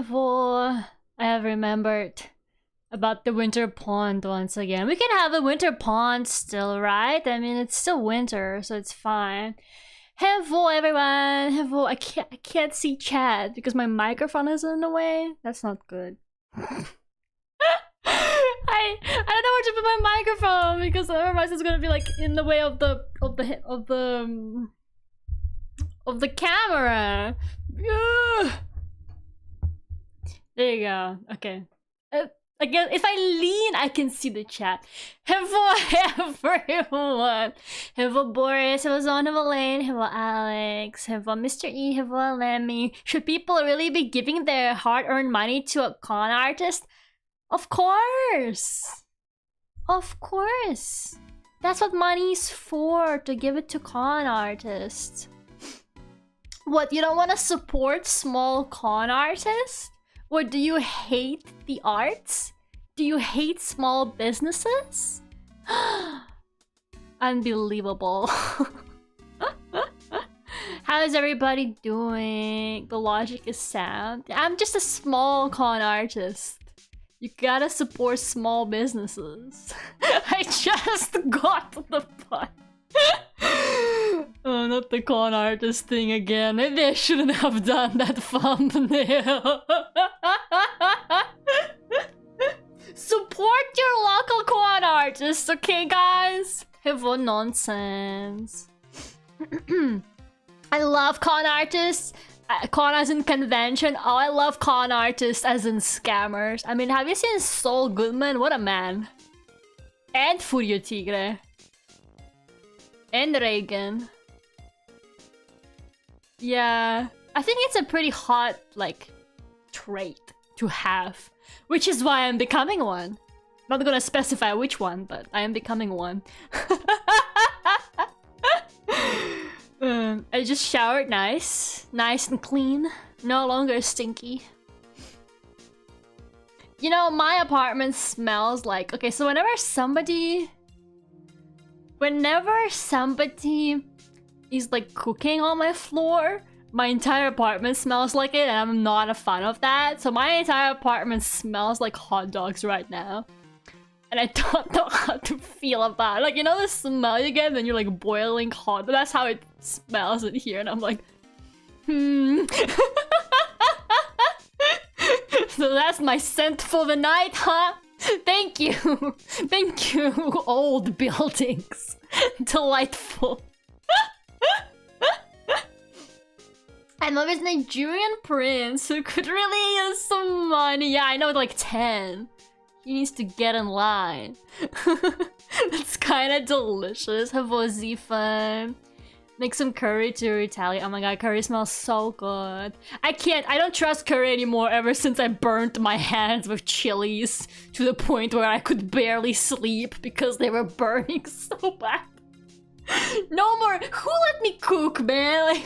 I have remembered about the winter pond once again. We can have a winter pond still, right? I mean, it's still winter, so it's fine. Hello, everyone. Hello. I can't see chat because my microphone is in the way. That's not good. I don't know where to put my microphone because otherwise it's gonna be like in the way of the camera. There you go. Okay. I guess if I lean, I can see the chat. Hello, everyone. Hello, Boris. Hello, Zon. Hello, Lane. Hello, Alex. Hello, Mr. E. Hello, Lemmy. Should people really be giving their hard-earned money to a con artist? Of course. Of course. That's what money's for, to give it to con artists. What, you don't want to support small con artists? What, do you hate the arts? Do you hate small businesses? Unbelievable. How is everybody doing? The logic is sound. I'm just a small con artist. You gotta support small businesses. I just got the point. Oh, not the con artist thing again. Maybe I shouldn't have done that thumbnail. Support your local con artists, okay, guys? Hello, nonsense. I love con artists. Con as in convention. Oh, I love con artists as in scammers. I mean, have you seen Saul Goodman? What a man. And Furio Tigre. And Reagan. Yeah. I think it's a pretty hot, like, trait to have. Which is why I'm becoming one. Not gonna specify which one, but I am becoming one. I just showered nice and clean, no longer stinky. You know, my apartment smells like... Okay, so whenever somebody is like cooking on my floor, my entire apartment smells like it, and I'm not a fan of that. So my entire apartment smells like hot dogs right now. And I don't know how to feel about it. Like, you know the smell you get when you're like boiling hot? That's how it smells in here, and I'm like, So that's my scent for the night, huh? Thank you. Thank you, old buildings. Delightful. I love his Nigerian prince who could really use some money. Yeah, I know, like 10. He needs to get in line. That's kind of delicious. Have a Z-fun. Make some curry to retaliate. Oh my god, curry smells so good. I don't trust curry anymore ever since I burnt my hands with chilies to the point where I could barely sleep because they were burning so bad. No more. Who let me cook, man? Like,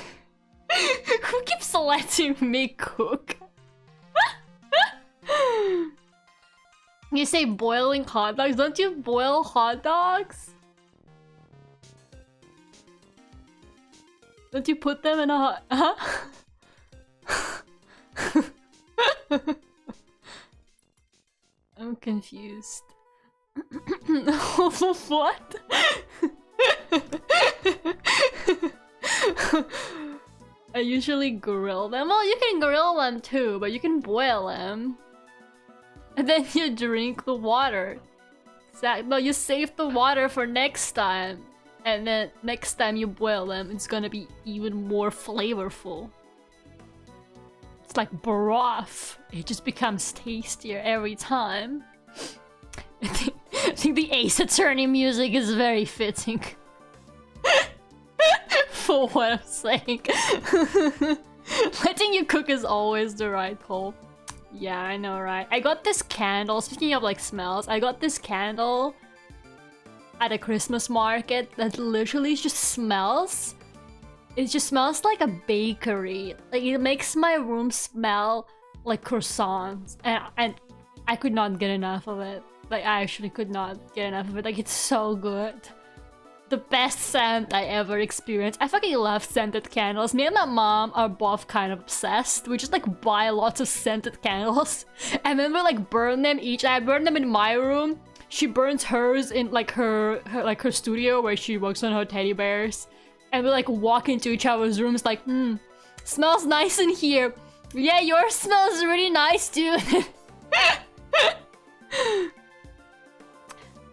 who keeps letting me cook? You say boiling hot dogs? Don't you boil hot dogs? Don't you put them in a hot... Huh? I'm confused. What? I usually grill them. Well, you can grill them too, but you can boil them. And then you drink the water. Exactly. No, you save the water for next time. And then next time you boil them, it's gonna be even more flavorful. It's like broth. It just becomes tastier every time. I think the Ace Attorney music is very fitting. For what I'm saying. Letting you cook is always the right call. Yeah, I know, right? I got this candle, speaking of like smells, I got this candle at a Christmas market that literally just smells. It just smells like a bakery. Like, it makes my room smell like croissants. And I could not get enough of it. Like, I actually could not get enough of it. Like, it's so good. the best scent I ever experienced. I fucking love scented candles. Me and my mom are both kind of obsessed. We just like buy lots of scented candles and then we like burn them each. I burn them in my room. She burns hers in like her studio where she works on her teddy bears. And we like walk into each other's rooms like, smells nice in here. Yeah, yours smells really nice, dude.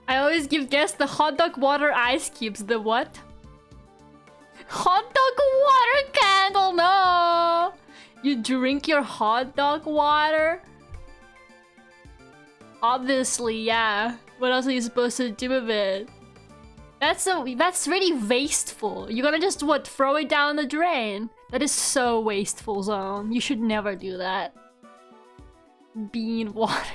I always give guests the hot dog water ice cubes. The what? Hot dog water candle, no! You drink your hot dog water? Obviously, yeah. What else are you supposed to do with it? That's really wasteful. You're gonna just, what, throw it down the drain? That is so wasteful, Zone. You should never do that. Bean water.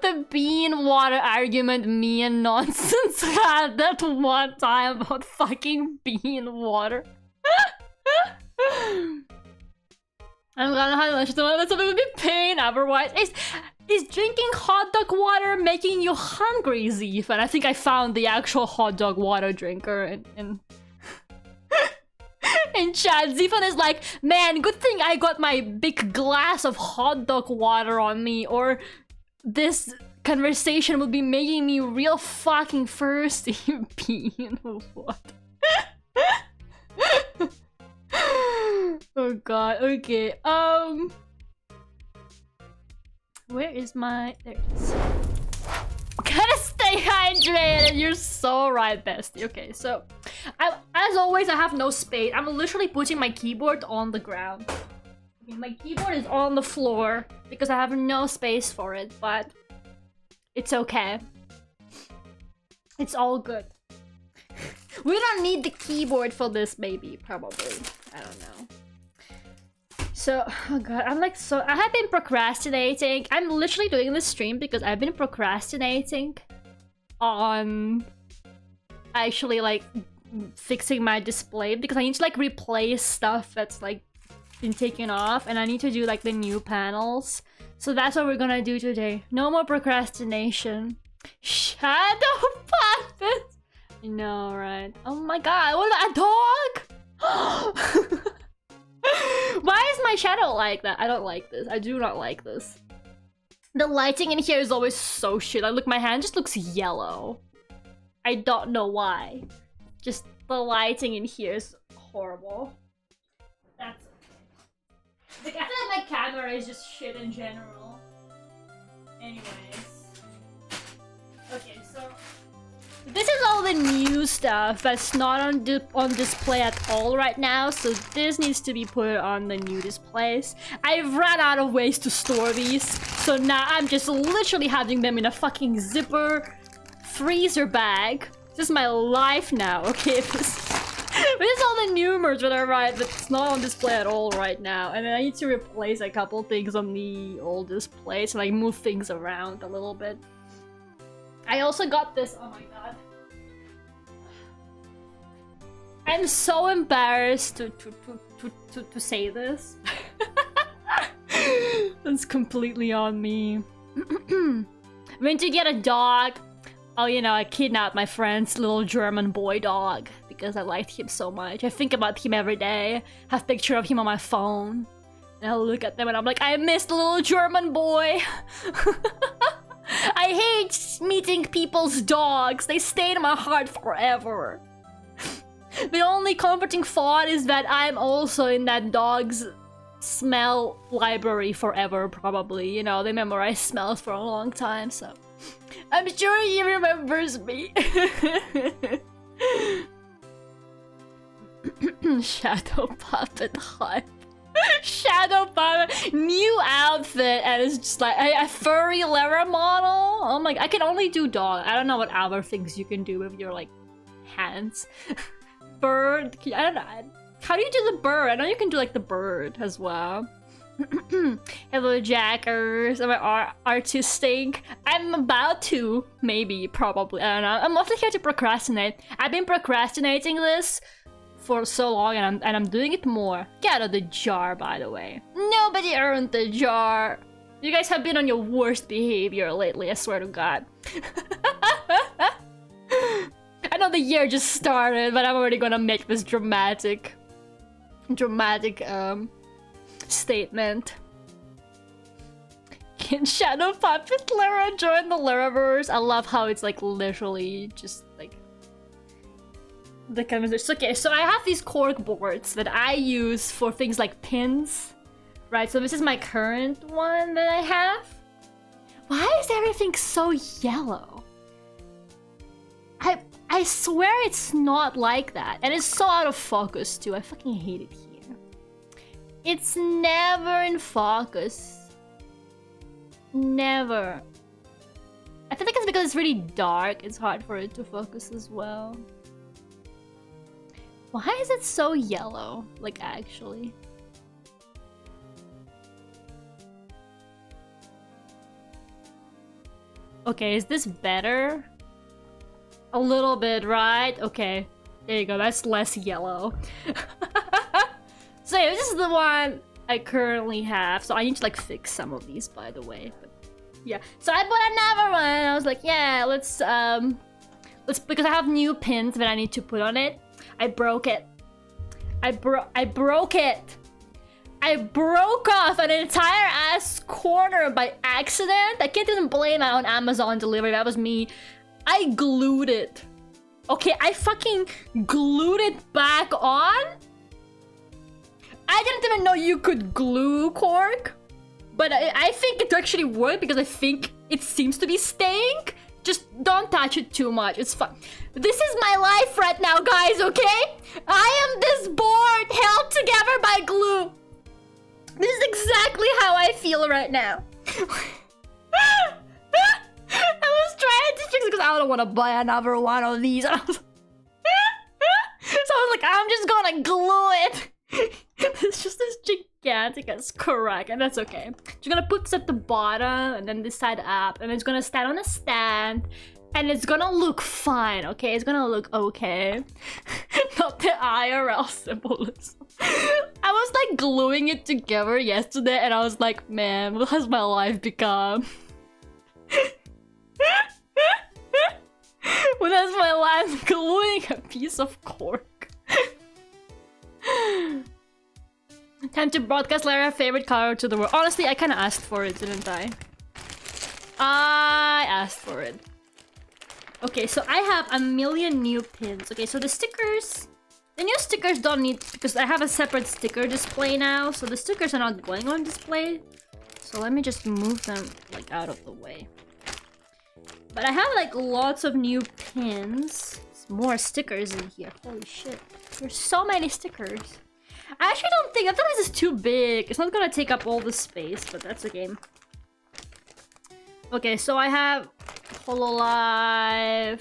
The bean water argument me and Nonsense had that one time about fucking bean water. I'm gonna have lunch tomorrow. That's a bit of pain otherwise. Is drinking hot dog water making you hungry, Zeef? And I think I found the actual hot dog water drinker in chat. Zeefan is like, man, good thing I got my big glass of hot dog water on me, or this conversation would be making me real fucking thirsty. Bean what? Oh god, okay. Where is my... There it is. Gotta stay hydrated! You're so right, bestie. Okay, so... as always, I have no space. I'm literally putting my keyboard on the ground. Okay, my keyboard is on the floor because I have no space for it, but... it's okay. It's all good. We don't need the keyboard for this, maybe. Probably. I don't know. So, oh god, I'm like so... I have been procrastinating. I'm literally doing this stream because I've been procrastinating on actually like fixing my display because I need to like replace stuff that's like been taken off and I need to do like the new panels. So that's what we're gonna do today. No more procrastination. Shadow puppet! I know, right? Oh my god, what a dog! Why is my shadow like that? I don't like this. I do not like this. The lighting in here is always so shit. Like, look, my hand just looks yellow. I don't know why. Just the lighting in here is horrible. That's okay. Like, I feel like my camera is just shit in general. Anyways. Okay, so... this is all the new stuff that's not on display at all right now, so this needs to be put on the new displays. I've run out of ways to store these, so now I'm just literally having them in a fucking zipper freezer bag. This is my life now, okay? This is all the new merch that I write that's not on display at all right now, and then I need to replace a couple things on the old display, so like move things around a little bit. I also got this, oh my god. I'm so embarrassed to say this. That's completely on me. When to get a dog? Oh, you know, I kidnapped my friend's little German boy dog because I liked him so much. I think about him every day. Have a picture of him on my phone. And I'll look at them and I'm like, I miss the little German boy. I hate meeting people's dogs. They stay in my heart forever. The only comforting thought is that I'm also in that dog's smell library forever, probably. You know, they memorize smells for a long time, so... I'm sure he remembers me. Shadow puppet hype. Shadow puppet, new outfit, and it's just like a furry Lera model. Oh my! I can only do dog. I don't know what other things you can do with your like hands. Bird. I don't know. How do you do the bird? I know you can do like the bird as well. Hello, Jackers. Am I artistic? I'm about to, maybe, probably. I don't know. I'm mostly here to procrastinate. I've been procrastinating this for so long, and I'm doing it more. Get out of the jar, by the way. Nobody earned the jar. You guys have been on your worst behavior lately, I swear to God. I know the year just started, but I'm already gonna make this dramatic statement. Can Shadow Puppet Lera join the Leraverse? I love how it's like literally just like the conversation. Okay, so I have these cork boards that I use for things like pins, right? So this is my current one that I have. Why is everything so yellow? I swear it's not like that, and it's so out of focus too. I fucking hate it here. It's never in focus. Never. I feel like it's because it's really dark. It's hard for it to focus as well. Why is it so yellow? Like, actually. Okay, is this better? A little bit, right? Okay. There you go. That's less yellow. So yeah, this is the one I currently have. So I need to like fix some of these, by the way. But yeah. So I bought another one. I was like, yeah, let's because I have new pins that I need to put on it. I broke it. I broke it. I broke off an entire ass corner by accident. I can't even blame it on Amazon delivery. That was me. I glued it. Okay, I fucking glued it back on. I didn't even know you could glue cork. But I think it actually worked because I think it seems to be staying. Just don't touch it too much. It's fun. This is my life right now, guys, okay? I am this board held together by glue. This is exactly how I feel right now. I was trying to fix it because I don't want to buy another one of these. So I was like, I'm just gonna glue it. It's just this gigantic ass crack, and that's okay. Just gonna put this at the bottom and then this side up, and it's gonna stand on a stand, and it's gonna look fine, okay? It's gonna look okay. Not the IRL symbolism. I was like gluing it together yesterday, and I was like, man, what has my life become? What has my life gluing a piece of cork? Time to broadcast Lera's favorite color to the world. Honestly, I kind of asked for it, didn't I? I asked for it. Okay, so I have a million new pins. Okay, so the stickers... The new stickers don't need... Because I have a separate sticker display now. So the stickers are not going on display. So let me just move them, like, out of the way. But I have, like, lots of new pins. There's more stickers in here. Holy shit. There's so many stickers. I actually don't think... I thought this is too big. It's not gonna take up all the space, but that's okay. Okay, so I have... Hololive...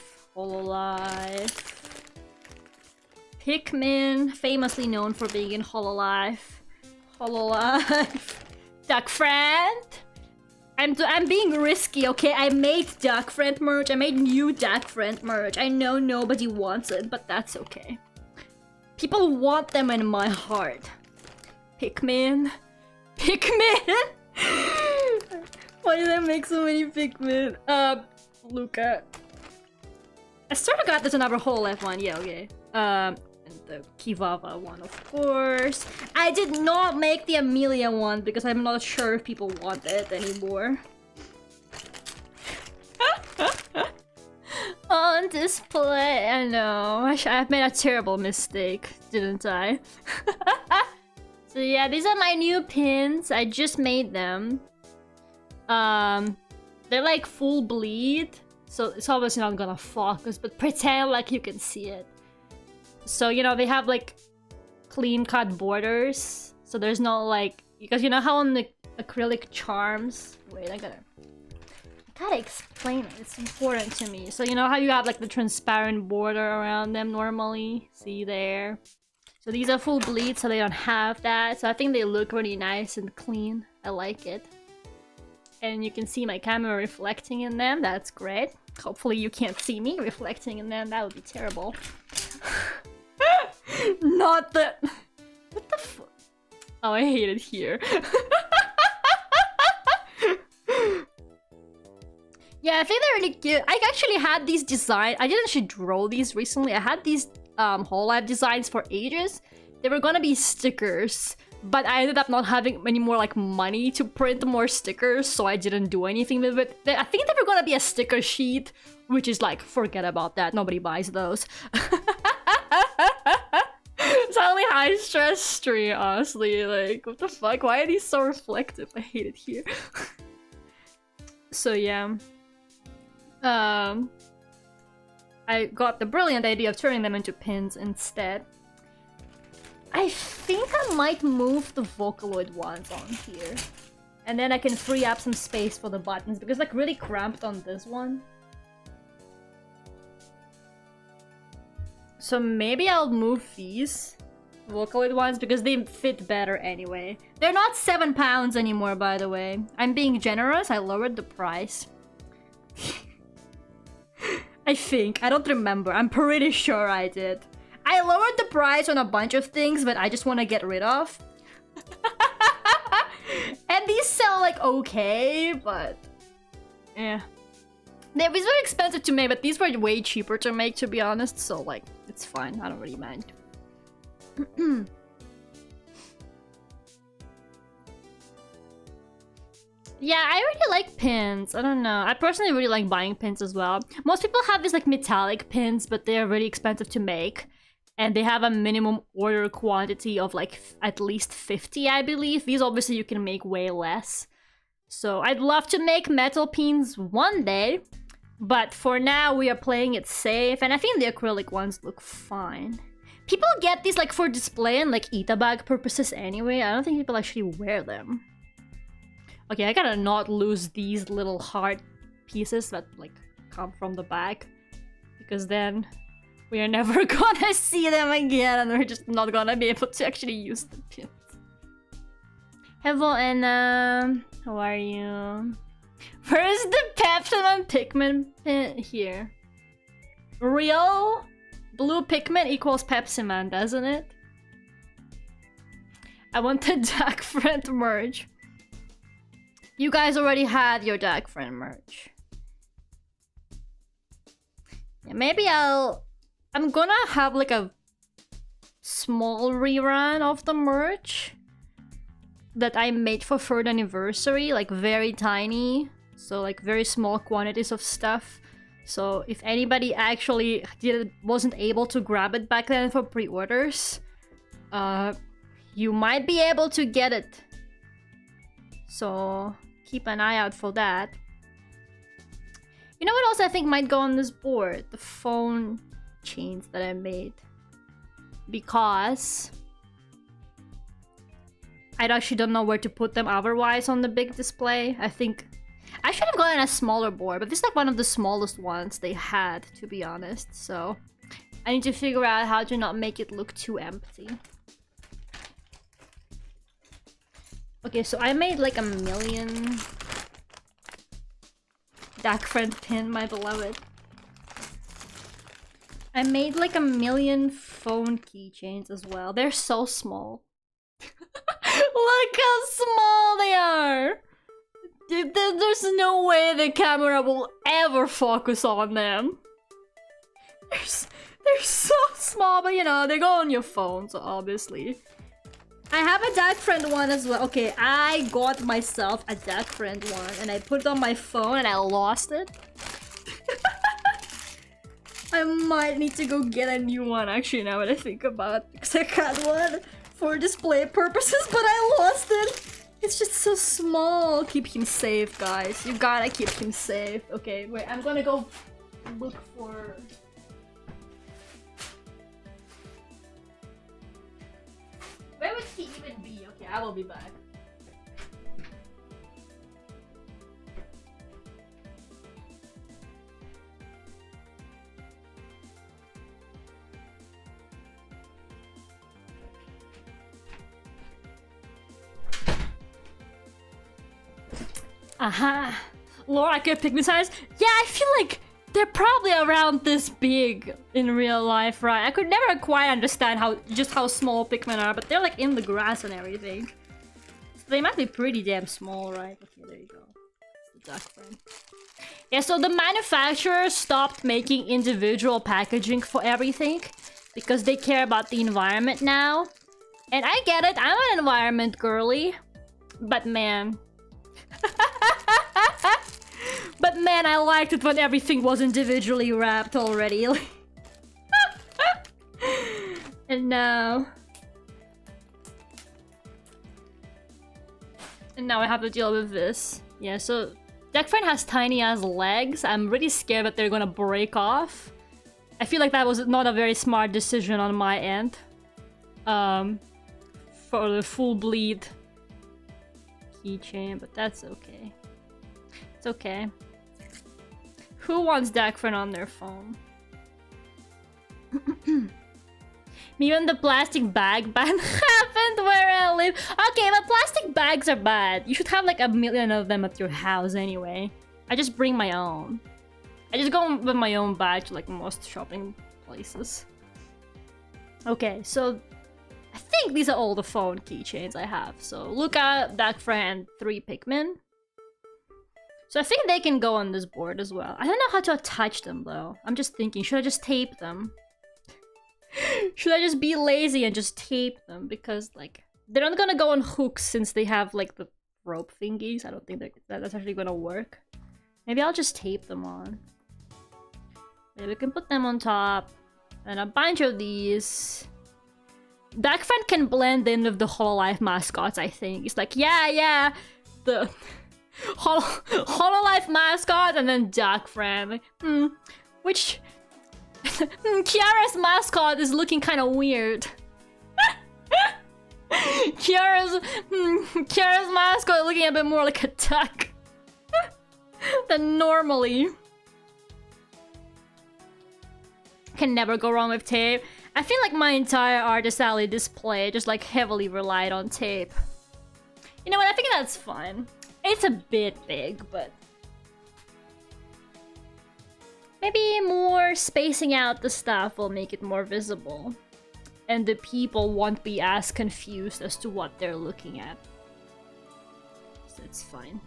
Pikmin, famously known for being in Hololive. Duck Friend. I'm being risky, okay? I made Duck Friend merch. I made new Duck Friend merch. I know nobody wants it, but that's okay. People want them in my heart. Pikmin. Why did I make so many Pikmin? Luca. I sort of got there's another Hololive one. Yeah, okay. And the Kivava one, of course. I did not make the Amelia one because I'm not sure if people want it anymore. On display, I know. I've made a terrible mistake, didn't I? So yeah, these are my new pins. I just made them. They're like full bleed, so it's obviously not gonna focus, but pretend like you can see it. So, you know, they have like clean cut borders, so there's no like, because you know how on the acrylic charms, wait, I gotta explain it, it's important to me. So you know how you have like the transparent border around them normally, see there? So these are full bleed, so they don't have that, so I think they look really nice and clean. I like it. And you can see my camera reflecting in them, that's great. Hopefully you can't see me reflecting in them, that would be terrible. Not the... What the fuck? Oh, I hate it here. Yeah, I think they're really cute. I actually had these designs. I didn't actually draw these recently. I had these whole life designs for ages. They were gonna be stickers, but I ended up not having any more like money to print more stickers, so I didn't do anything with it. I think they were gonna be a sticker sheet, which is like, forget about that. Nobody buys those. It's only high stress stream, honestly. Like, what the fuck? Why are these so reflective? I hate it here. So yeah. I got the brilliant idea of turning them into pins instead. I think I might move the Vocaloid ones on here. And then I can free up some space for the buttons, because like really cramped on this one. So maybe I'll move these Vocaloid ones because they fit better anyway. They're not £7 anymore, by the way. I'm being generous, I lowered the price. I think. I don't remember. I'm pretty sure I did. I lowered the price on a bunch of things, but I just want to get rid of. And these sell like okay, but... yeah. These were expensive to make, but these were way cheaper to make, to be honest. So like, it's fine. I don't really mind. Yeah, I really like pins. I don't know. I personally really like buying pins as well. Most people have these like metallic pins, but they're really expensive to make. And they have a minimum order quantity of like at least 50, I believe. These obviously you can make way less. So I'd love to make metal pins one day. But for now, we are playing it safe. And I think the acrylic ones look fine. People get these like for display and like eat a bag purposes anyway. I don't think people actually wear them. Okay, I gotta not lose these little heart pieces that like come from the bag, because then we are never gonna see them again and we're just not gonna be able to actually use the pins. Hello Anna, how are you? Where's the Pepsi Pikmin pin? Here. Real blue Pikmin equals Pepsi Man, doesn't it? I want the Duck Friend merch. You guys already had your Duck Friend merch. Yeah, maybe I'm gonna have like a small rerun of the merch that I made for 3rd anniversary, like very tiny, so like very small quantities of stuff. So if anybody actually wasn't able to grab it back then for pre-orders, you might be able to get it. So keep an eye out for that. You know what else I think might go on this board? The phone chains that I made. Because I actually don't know where to put them otherwise on the big display. I think I should have gotten a smaller board, but this is like one of the smallest ones they had, to be honest. So I need to figure out how to not make it look too empty. Okay, so I made like 1,000,000 Duck Friend pin, my beloved. I made like 1,000,000 phone keychains as well. They're so small. Look how small they are! Dude, there's no way the camera will ever focus on them. They're so small, but you know, they go on your phone, so obviously. I have a Duck Friend one as well. Okay, I got myself a Duck Friend one and I put it on my phone and I lost it. I might need to go get a new one actually now that I think about it, because I got one for display purposes, but I lost it. It's just so small. Keep him safe, guys. You gotta keep him safe. Okay, wait, I'm gonna go look for... Where would he even be? Okay, I will be back. Aha! Laura, good pygmy size? Yeah, I feel like they're probably around this big in real life, right? I could never quite understand how small Pikmin are, but they're like in the grass and everything. So they might be pretty damn small, right? Okay, there you go. duck friend. Yeah, so the manufacturer stopped making individual packaging for everything because they care about the environment now. And I get it, I'm an environment girly. But man... but man, I liked it when everything was individually wrapped already. And now... and now I have to deal with this. Yeah, so... Duck friend has tiny ass legs. I'm really scared that they're gonna break off. I feel like that was not a very smart decision on my end. For the full bleed keychain, but that's okay. It's okay. Who wants duck friend on their phone? Even the plastic bag ban happened where I live. Okay, but plastic bags are bad. You should have like a million of them at your house anyway. I just bring my own. I just go with my own bag to like most shopping places. Okay, so I think these are all the phone keychains I have. So Luca, duck friend, 3 Pikmin. So I think they can go on this board as well. I don't know how to attach them though. I'm just thinking, should I just tape them? Should I just be lazy and just tape them? Because, like, they're not gonna go on hooks since they have, like, the rope thingies. I don't think that's actually gonna work. Maybe I'll just tape them on. Maybe we can put them on top. And a bunch of these. Duck friend can blend in with the Hololive mascots, I think. It's like, yeah, the Hololive mascot and then duck friend. Like, which... Kiara's mascot is looking kind of weird. Kiara's mascot is looking a bit more like a duck than normally. Can never go wrong with tape. I feel like my entire Artist Alley display just like heavily relied on tape. You know what? I think that's fine. It's a bit big, but maybe more spacing out the stuff will make it more visible. And the people won't be as confused as to what they're looking at. So it's fine.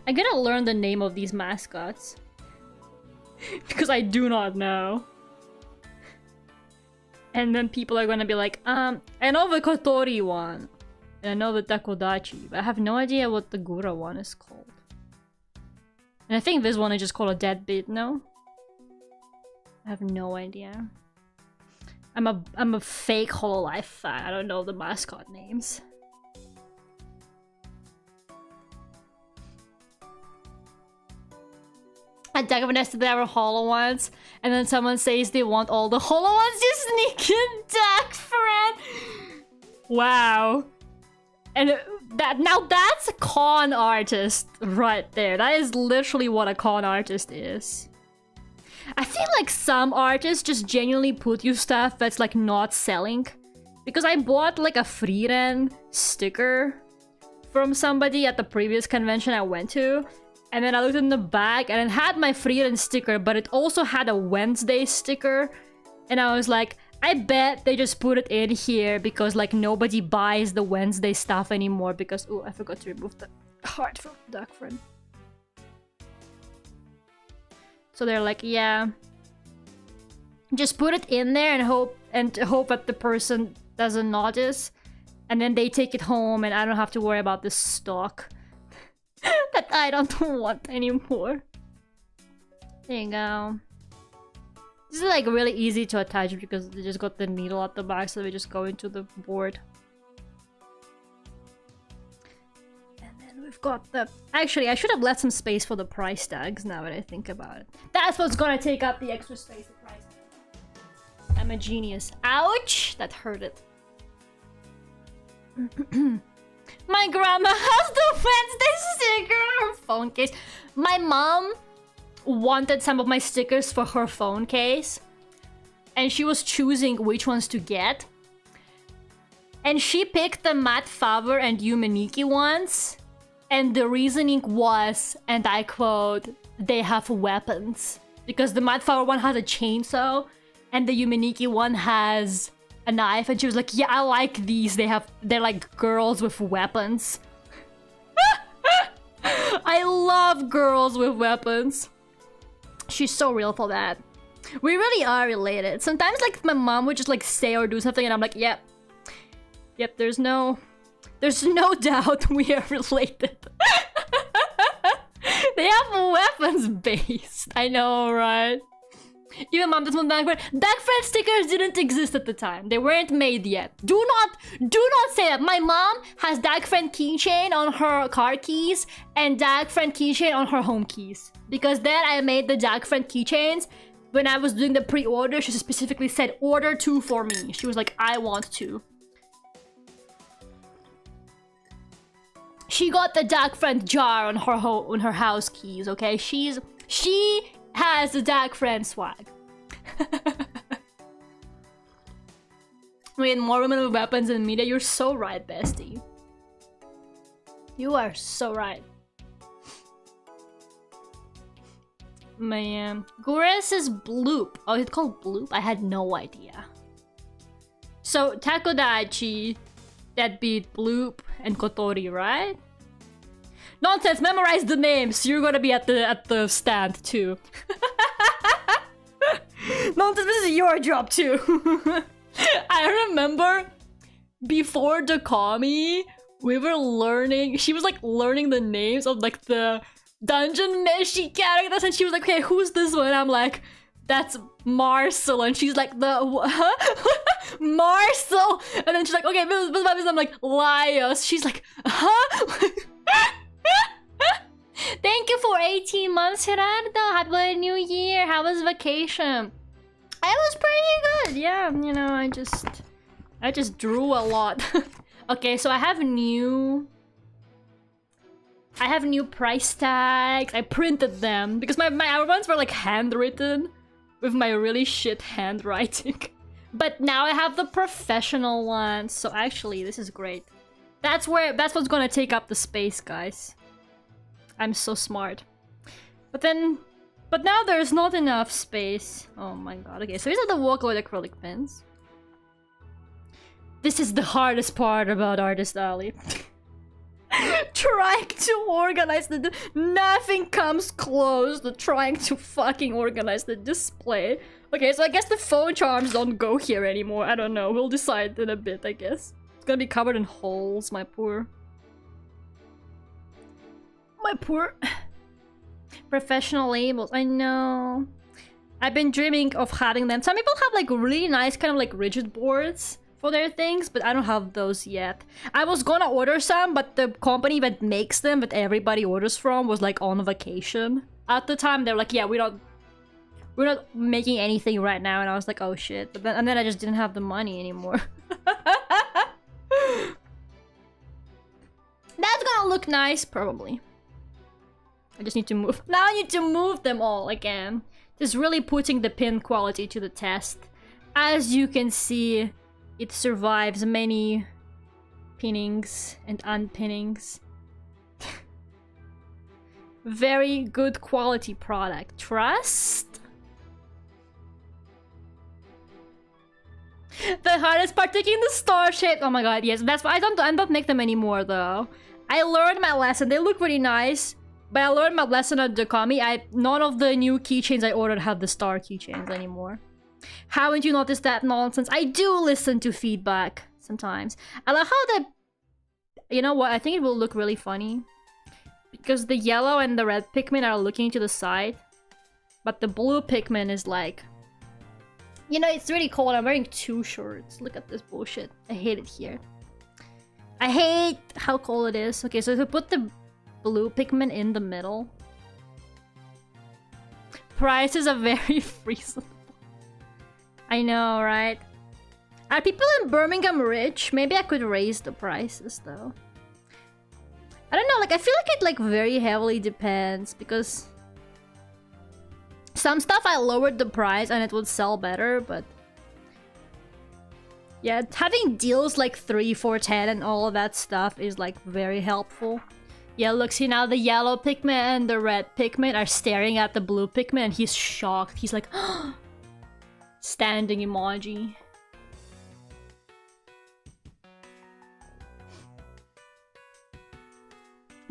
I'm gonna learn the name of these mascots. Because I do not know. And then people are gonna be like, I know the Kotori one. And I know the Takodachi. But I have no idea what the Gura one is called. And I think this one is just called a Deadbeat, no? I have no idea. I'm a fake Hololive fan. I don't know the mascot names. I dug up nested there were hollow ones, and then someone says they want all the hollow ones. You sneaking duck friend. Wow. And that's a con artist right there. That is literally what a con artist is. I feel like some artists just genuinely put you stuff that's like not selling. Because I bought like a Frieren sticker from somebody at the previous convention I went to. And then I looked in the bag and it had my Frieren sticker, but it also had a Wednesday sticker. And I was like, I bet they just put it in here because like nobody buys the Wednesday stuff anymore because... oh, I forgot to remove the heart from duck friend. So they're like, yeah, just put it in there and hope that the person doesn't notice, and then they take it home, and I don't have to worry about this stock that I don't want anymore. There you go. This is like really easy to attach because they just got the needle at the back, so they just go into the board. We've got the... actually, I should have left some space for the price tags now that I think about it. That's what's gonna take up the extra space, the price tag. I'm a genius. Ouch! That hurted. My grandma has the Wednesday sticker on her phone case. My mom wanted some of my stickers for her phone case. And she was choosing which ones to get. And she picked the Matt Faber and Yumeniki ones. And the reasoning was, and I quote, they have weapons. Because the Matt Faber one has a chainsaw, and the Yumeniki one has a knife. And she was like, yeah, I like these. They're like girls with weapons. I I love girls with weapons. She's so real for that. We really are related. Sometimes like my mom would just like say or do something and I'm like, yep. Yep, there's no doubt we are related. They have weapons based. I know, right? Even mom doesn't back friend stickers didn't exist at the time. They weren't made yet. Do not say that. My mom has Dag friend keychain on her car keys and Dag friend keychain on her home keys. Because then I made the Dag friend keychains. When I was doing the pre-order, she specifically said, order 2 for me. She was like, I want 2. She got the Dag friend jar on her house keys, okay? She has the Dag friend swag. Wait, more women with weapons in media? You're so right, bestie. You are so right. Man. Gores is bloop. Oh, it's called bloop? I had no idea. So, Takodaichi, that beat bloop and Kotori, right? Nonsense, memorize the names. You're gonna be at the stand too. Nonsense, this is your job too. I remember before the commie, we were learning. She was like learning the names of like the dungeon meshi characters, and she was like, "Okay, who's this one?" I'm like, "That's Marcel," and she's like, Marcel," and then she's like, "Okay, I'm like, Laios." She's like, "Huh?" Thank you for 18 months, Gerardo. Happy New Year. How was vacation? It was pretty good. Yeah, you know, I just drew a lot. Okay, so I have new price tags. I printed them because my other ones were like handwritten with my really shit handwriting. But now I have the professional ones. So actually, this is great. That's what's gonna take up the space, guys. I'm so smart. But now there's not enough space. Oh my god. Okay, so these are the Vocaloid acrylic pens. This is the hardest part about Artist Alley. Trying to organize nothing comes close to trying to fucking organize the display. Okay, so I guess the phone charms don't go here anymore. I don't know. We'll decide in a bit, I guess. It's gonna be covered in holes, my poor professional labels. I know. I've been dreaming of having them. Some people have like really nice kind of like rigid boards for their things, but I don't have those yet. I was gonna order some, but the company that makes them, that everybody orders from, was like on vacation at the time. They're like, yeah, we're not making anything right now, and I was like, oh shit. But then I just didn't have the money anymore. That's gonna look nice, probably. I just need to move. Now I need to move them all again. Just really putting the pin quality to the test. As you can see, it survives many pinnings and unpinnings. Very good quality product. Trust? The hardest part, taking the star shape. Oh my god, yes. That's why I don't make them anymore though. I learned my lesson. They look really nice. But I learned my lesson at Duckult. None of the new keychains I ordered have the star keychains anymore. Haven't you noticed that nonsense? I do listen to feedback sometimes. I like how the... You know what? I think it will look really funny. Because the yellow and the red Pikmin are looking to the side. But the blue Pikmin is like... You know, it's really cold. I'm wearing 2 shirts. Look at this bullshit. I hate it here. I hate how cold it is. Okay, so if I put the blue Pikmin in the middle. Prices are very reasonable. I know, right? Are people in Birmingham rich? Maybe I could raise the prices though. I don't know, like I feel like it like very heavily depends because some stuff I lowered the price and it would sell better, but yeah, having deals like 3 for 10 and all of that stuff is like very helpful. Yeah, look, see now the yellow Pikmin and the red Pikmin are staring at the blue Pikmin and he's shocked. He's like, standing emoji.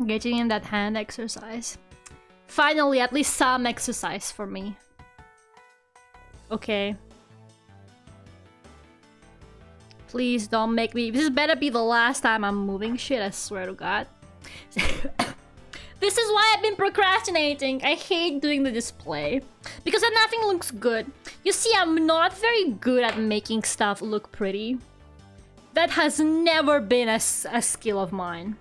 Getting in that hand exercise. Finally, at least some exercise for me. Okay. Please don't make me... This better be the last time I'm moving shit, I swear to God. This is why I've been procrastinating. I hate doing the display. Because then nothing looks good. You see, I'm not very good at making stuff look pretty. That has never been a skill of mine.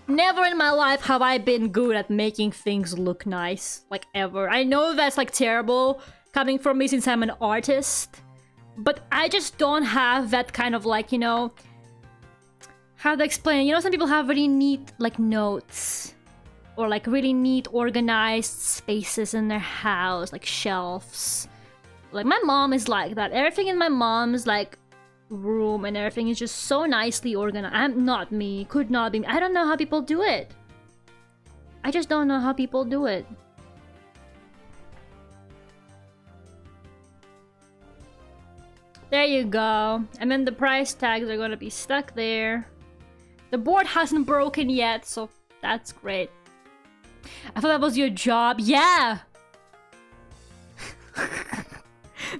Never in my life have I been good at making things look nice. Like, ever. I know that's, like, terrible coming from me since I'm an artist. But I just don't have that kind of, like, you know... How to explain? You know, some people have really neat, like, notes. Or, like, really neat, organized spaces in their house. Like, shelves. Like, my mom is like that. Everything in my mom's, like, room and everything is just so nicely organized. I'm not me. Could not be me. I don't know how people do it. I just don't know how people do it. There you go. And then the price tags are gonna be stuck there. The board hasn't broken yet, so that's great. I thought that was your job. Yeah!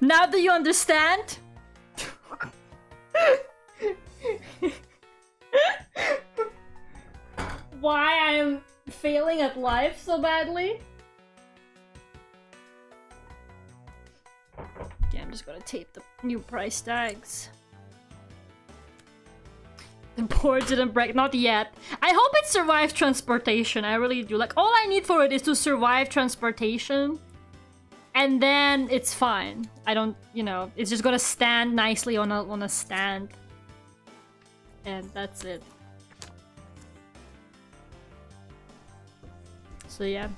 Now do you understand? Why I'm failing at life so badly? Okay, I'm just gonna tape the new price tags. The board didn't break, not yet. I hope it survives transportation, I really do. Like, all I need for it is to survive transportation. And then it's fine. I don't, you know, it's just gonna stand nicely on a stand. And that's it. So yeah.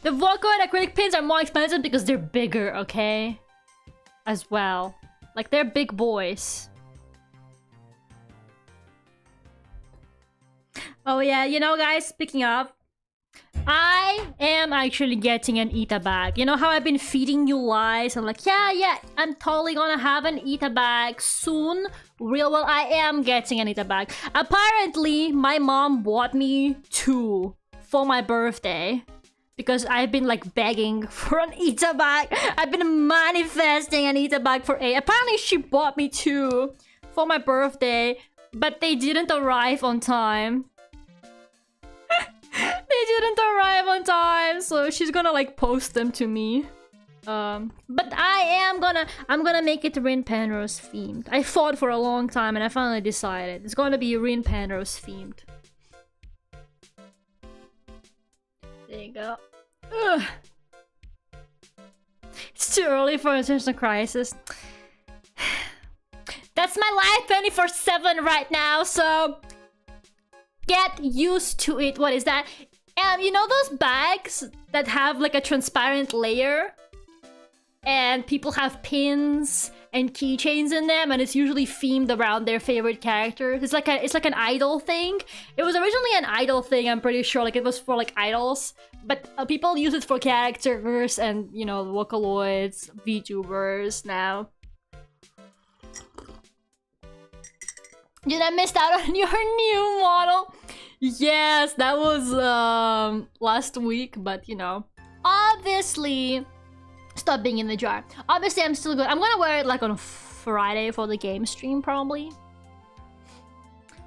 The Duckult acrylic pins are more expensive because they're bigger, okay? As well. Like, they're big boys. Oh yeah, you know guys, speaking of, I am actually getting an Ita bag. You know how I've been feeding you lies? I'm like, yeah, I'm totally gonna have an Ita bag soon. Well, I am getting an Ita bag. Apparently, my mom bought me 2 for my birthday. Because I've been like begging for an Ita bag. I've been manifesting an Ita bag for 8. Apparently, she bought me 2 for my birthday. But they didn't arrive on time. They didn't arrive on time, so she's gonna like post them to me. But I'm gonna make it Rin Penrose themed. I fought for a long time and I finally decided it's gonna be Rin Penrose themed. There you go. Ugh. It's too early for attention crisis. That's my life 24/7 right now, so get used to it. What is that? You know those bags that have like a transparent layer? And people have pins and keychains in them, and it's usually themed around their favorite characters. It's like an idol thing. It was originally an idol thing, I'm pretty sure. Like, it was for like idols, but people use it for characters and, you know, Vocaloids, Vtubers now. Did I miss out on your new model? Yes, that was last week, but you know, obviously, stop being in the jar. Obviously, I'm still good. I'm gonna wear it like on Friday for the game stream, probably.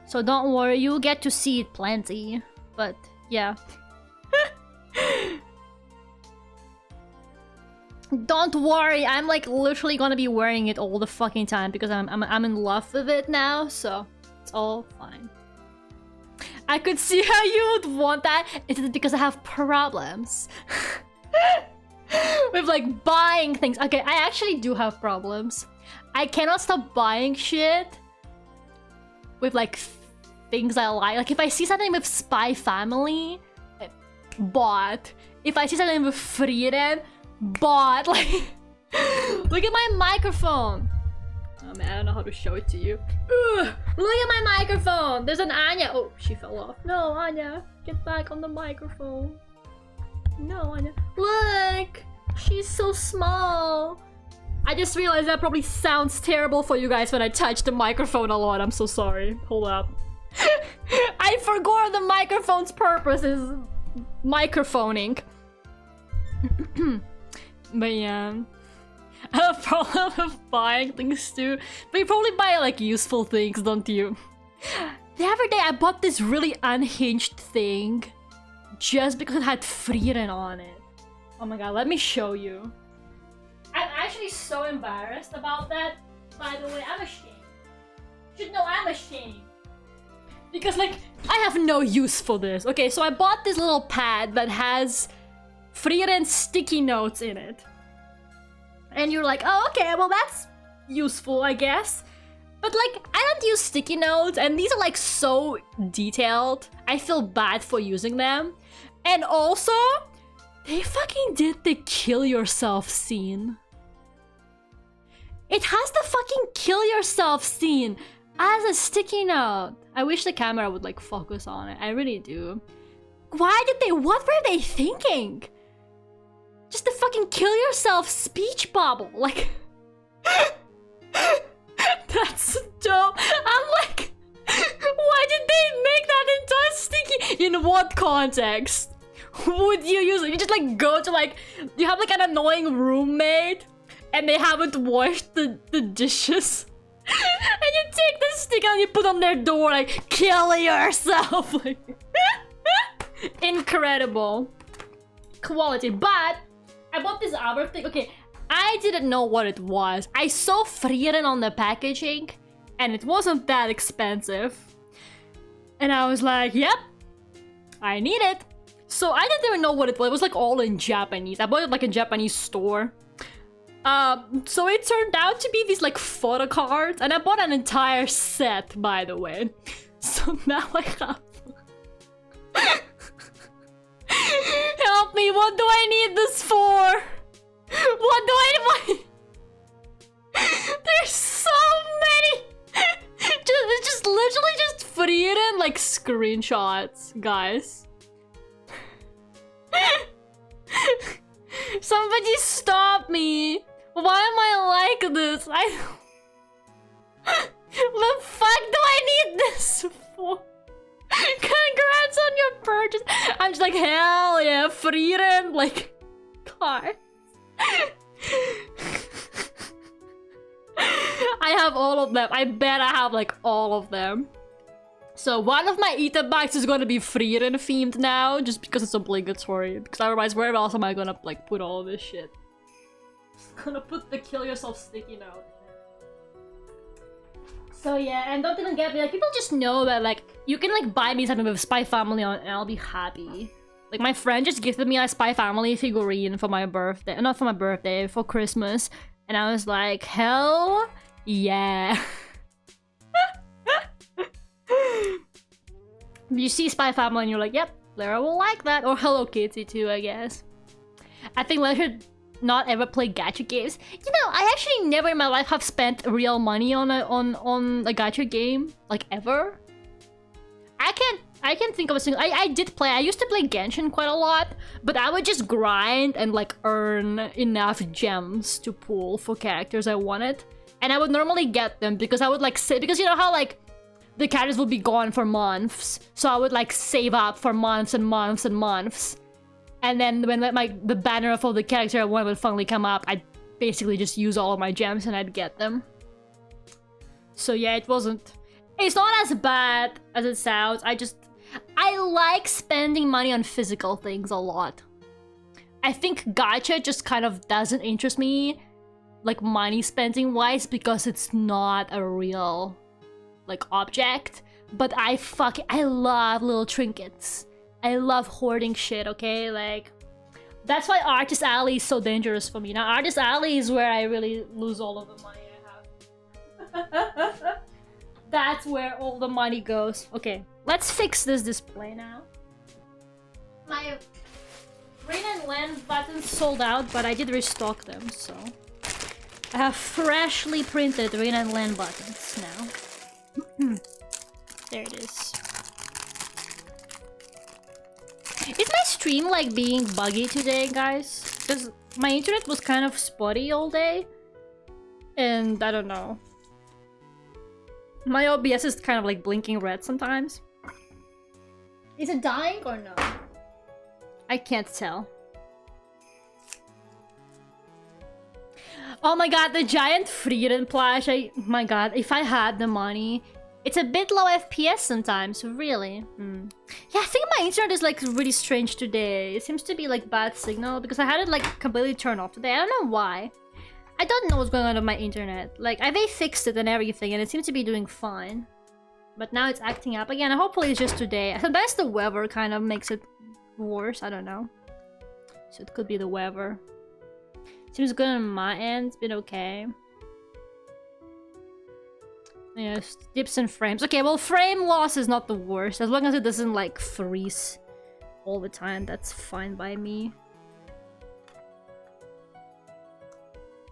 So don't worry, you'll get to see it plenty. But yeah. Don't worry, I'm like literally gonna be wearing it all the fucking time because I'm in love with it now, so it's all fine. I could see how you would want that. It's because I have problems with like buying things. Okay, I actually do have problems. I cannot stop buying shit with like things I like. Like if I see something with Spy Family, bought. If I see something with Frieren, bought. Like, look at my microphone. Oh man, I don't know how to show it to you. Ugh, look at my microphone. There's an Anya. Oh, she fell off. No, Anya, get back on the microphone. No, Anya. Look, she's so small. I just realized that probably sounds terrible for you guys when I touch the microphone a lot. I'm so sorry. Hold up. I forgot the microphone's purpose is microphoning. But yeah, I have a problem with buying things too. But you probably buy like useful things, don't you? The other day I bought this really unhinged thing just because it had Frieren on it. Oh my god, let me show you. I'm actually so embarrassed about that. By the way, I'm ashamed. You should know I'm ashamed. Because like, I have no use for this. Okay, so I bought this little pad that has Frieren sticky notes in it. And you're like, oh okay, well that's useful, I guess. But like, I don't use sticky notes, and these are like so detailed. I feel bad for using them. And also, they fucking did the kill yourself scene. It has the fucking kill yourself scene as a sticky note. I wish the camera would like focus on it. I really do. Why did they, what were they thinking? Just the fucking kill yourself speech bubble. Like, that's dumb. I'm like, why did they make that into a sticky? In what context would you use it? You just like go to like, you have like an annoying roommate and they haven't washed the dishes. And you take the sticker and you put on their door like, kill yourself. Like, incredible quality. But I bought this other thing. Okay, I didn't know what it was. I saw Frieren on the packaging and it wasn't that expensive. And I was like, yep, I need it. So I didn't even know what it was. It was like all in Japanese. I bought it like in a Japanese store. So it turned out to be these like photo cards, and I bought an entire set, by the way. So now I have... Help me, what do I need this for? What do I need? There's so many! It's just literally just Frieren like screenshots, guys. Somebody stop me! Why am I like this? The fuck do I need this for? Congrats on your purchase! I'm just like, hell yeah, Frieren, like, cards. I have all of them. I bet I have like all of them. So one of my eater bags is gonna be Frieren themed now, just because it's obligatory. Because otherwise, where else am I gonna like put all this shit? I'm gonna put the kill yourself sticky note. So yeah, and don't even get me, like, people just know that like you can like buy me something with Spy Family on and I'll be happy. Like my friend just gifted me a Spy Family figurine for my birthday, not for my birthday, for Christmas, and I was like, hell yeah. You see Spy Family and you're like, yep, Lera will like that. Or Hello Kitty too, I guess. I think Lera should not ever play gacha games. You know, I actually never in my life have spent real money on a gacha game, like ever. I can't think of a single. I did play. I used to play Genshin quite a lot, but I would just grind and like earn enough gems to pull for characters I wanted, and I would normally get them because I would like say, because you know how like the characters will be gone for months, so I would like save up for months and months and months, and then when the banner of all the character I wanted would finally come up, I'd basically just use all of my gems and I'd get them. So yeah, it's not as bad as it sounds. I like spending money on physical things a lot. I think gacha just kind of doesn't interest me, like money spending wise, because it's not a real like object. But I love little trinkets. I love hoarding shit, okay? Like, that's why Artist Alley is so dangerous for me. Now, Artist Alley is where I really lose all of the money I have. That's where all the money goes. Okay, let's fix this display now. My Rain and Land buttons sold out, but I did restock them, so I have freshly printed Rain and Land buttons now. There it is. Is my stream like being buggy today, guys? Because my internet was kind of spotty all day, and I don't know. My OBS is kind of like blinking red sometimes. Is it dying or no? I can't tell. Oh my god, the giant Frieren plush. My god, if I had the money. It's a bit low FPS sometimes, really. Yeah, I think my internet is like really strange today. It seems to be like bad signal because I had it like completely turned off today. I don't know why. I don't know what's going on with my internet. Like, they fixed it and everything and it seems to be doing fine. But now it's acting up again. Hopefully it's just today. Sometimes the weather kind of makes it worse. I don't know. So it could be the weather. Seems good on my end. It's been okay. Yeah, dips and frames. Okay, well, frame loss is not the worst. As long as it doesn't, like, freeze all the time, that's fine by me.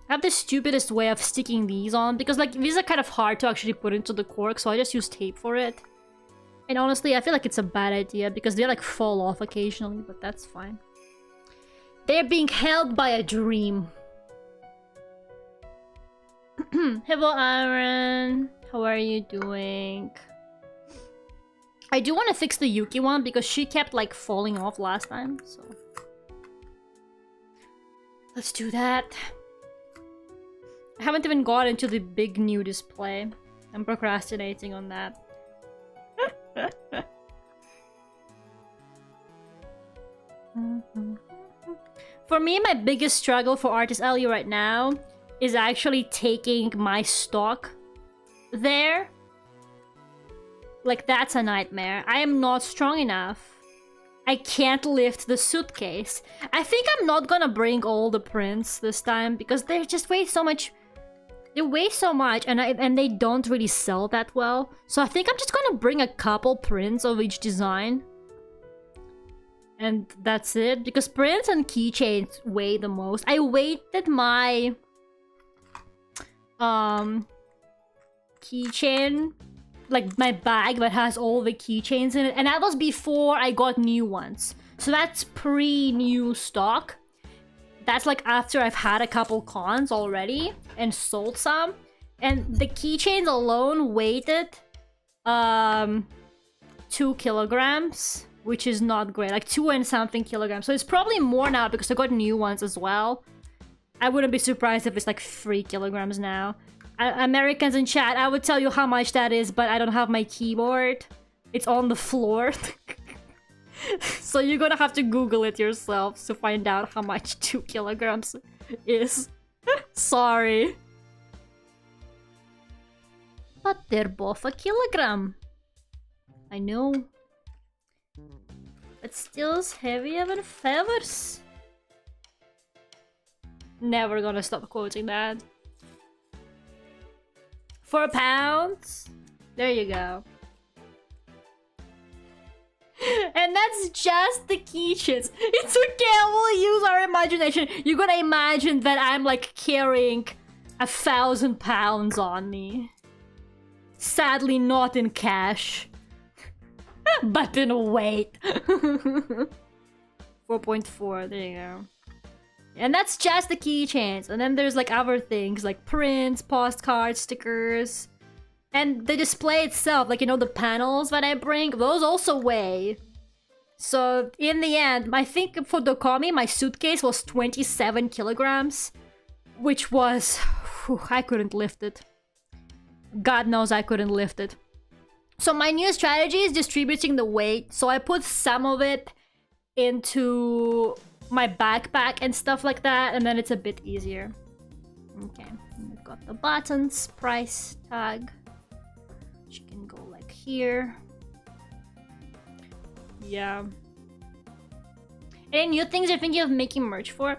I have the stupidest way of sticking these on, because, like, these are kind of hard to actually put into the cork, so I just use tape for it. And honestly, I feel like it's a bad idea, because they, like, fall off occasionally, but that's fine. They're being held by a dream. Hello, Aaron. How are you doing? I do want to fix the Yuki one because she kept like falling off last time, so let's do that. I haven't even got into the big new display. I'm procrastinating on that. For me, my biggest struggle for Artist Alley right now is actually taking my stock there. Like, that's a nightmare. I am not strong enough. I can't lift the suitcase. I think I'm not gonna bring all the prints this time because they just weigh so much. They weigh so much and they don't really sell that well. So I think I'm just gonna bring a couple prints of each design. And that's it, because prints and keychains weigh the most. I weighted my keychain, like my bag that has all the keychains in it, and that was before I got new ones. So that's pre-new stock. That's like after I've had a couple cons already and sold some. And the keychains alone weighted 2 kilograms. Which is not great, like 2 and something kilograms. So it's probably more now because I got new ones as well. I wouldn't be surprised if it's like 3 kilograms now. Americans in chat, I would tell you how much that is, but I don't have my keyboard. It's on the floor. So you're gonna have to Google it yourself to find out how much 2 kilograms is. Sorry. But they're both a kilogram. I know. But still heavier than feathers. Never gonna stop quoting that. £4. There you go. And that's just the keychains. It's okay, we'll use our imagination. You're gonna imagine that I'm like carrying 1,000 pounds on me. Sadly not in cash. But in weight. 4.4, there you go. And that's just the keychains. And then there's like other things like prints, postcards, stickers. And the display itself, like, you know, the panels that I bring, those also weigh. So in the end, I think for Dokami, my suitcase was 27 kilograms. Which was... Whew, I couldn't lift it. God knows I couldn't lift it. So my new strategy is distributing the weight. So I put some of it into my backpack and stuff like that. And then it's a bit easier. Okay. We've got the buttons, price tag. Which can go like here. Yeah. Any new things you're thinking of making merch for?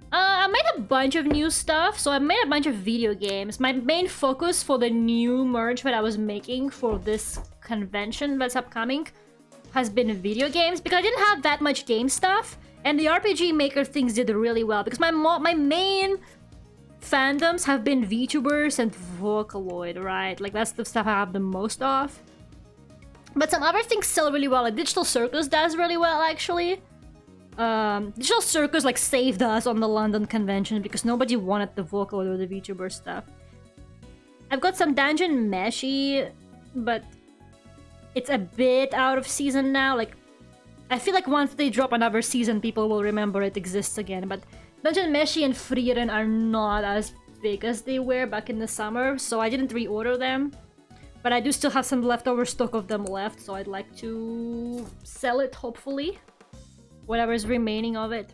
I made a bunch of new stuff, so I made a bunch of video games. My main focus for the new merch that I was making for this convention that's upcoming has been video games, because I didn't have that much game stuff, and the RPG Maker things did really well, because my main fandoms have been Vtubers and Vocaloid, right? Like, that's the stuff I have the most of. But some other things sell really well, like Digital Circus does really well, actually. Digital Circus like saved us on the London convention because nobody wanted the Vocaloid or the VTuber stuff. I've got some Dungeon Meshi, but it's a bit out of season now. Like, I feel like once they drop another season, people will remember it exists again. But Dungeon Meshi and Frieren are not as big as they were back in the summer, so I didn't reorder them. But I do still have some leftover stock of them left, so I'd like to sell it, hopefully. Whatever's remaining of it.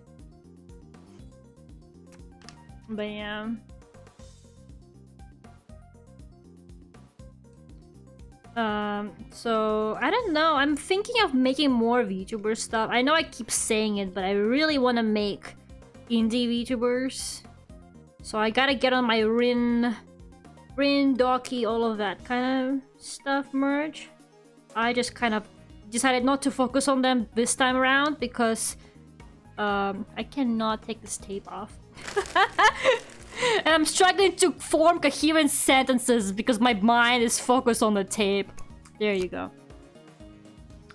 But yeah. So I don't know. I'm thinking of making more VTuber stuff. I know I keep saying it, but I really want to make indie VTubers. So I gotta get on my Rin, Doki, all of that kind of stuff merge. I just kind of decided not to focus on them this time around because I cannot take this tape off. And I'm struggling to form coherent sentences because my mind is focused on the tape. There you go.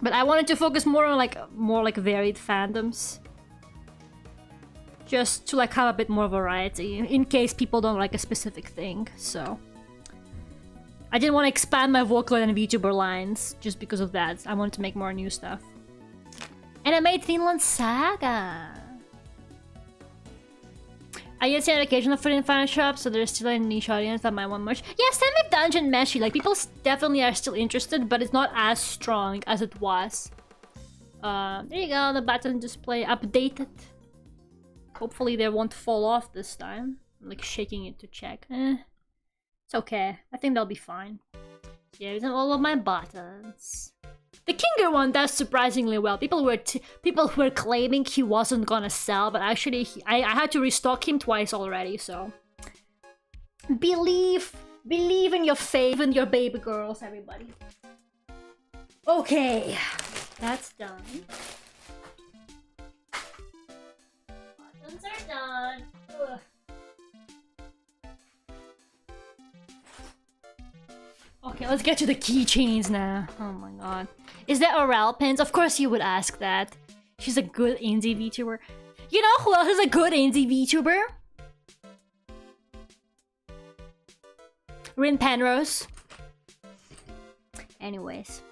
But I wanted to focus more on more varied fandoms. Just to have a bit more variety in case people don't like a specific thing. So I didn't want to expand my Vocaloid and VTuber lines just because of that. I wanted to make more new stuff. And I made Finland Saga. I get an occasional food in fan shops, so there's still a niche audience that might want merch. Yeah, same with Dungeon Meshi. Like, people definitely are still interested, but it's not as strong as it was. There you go, the button display updated. Hopefully they won't fall off this time. I'm like shaking it to check. It's okay. I think they'll be fine. Here's all of my buttons. The Kinger one does surprisingly well. People were claiming he wasn't gonna sell, but actually I had to restock him twice already, so... Believe in your faith and your baby girls, everybody. Okay, that's done. Buttons are done. Ugh. Okay, let's get to the keychains now. Oh my god. Is that Aurel pins? Of course you would ask that. She's a good indie VTuber. You know who else is a good indie VTuber? Rin Penrose. Anyways.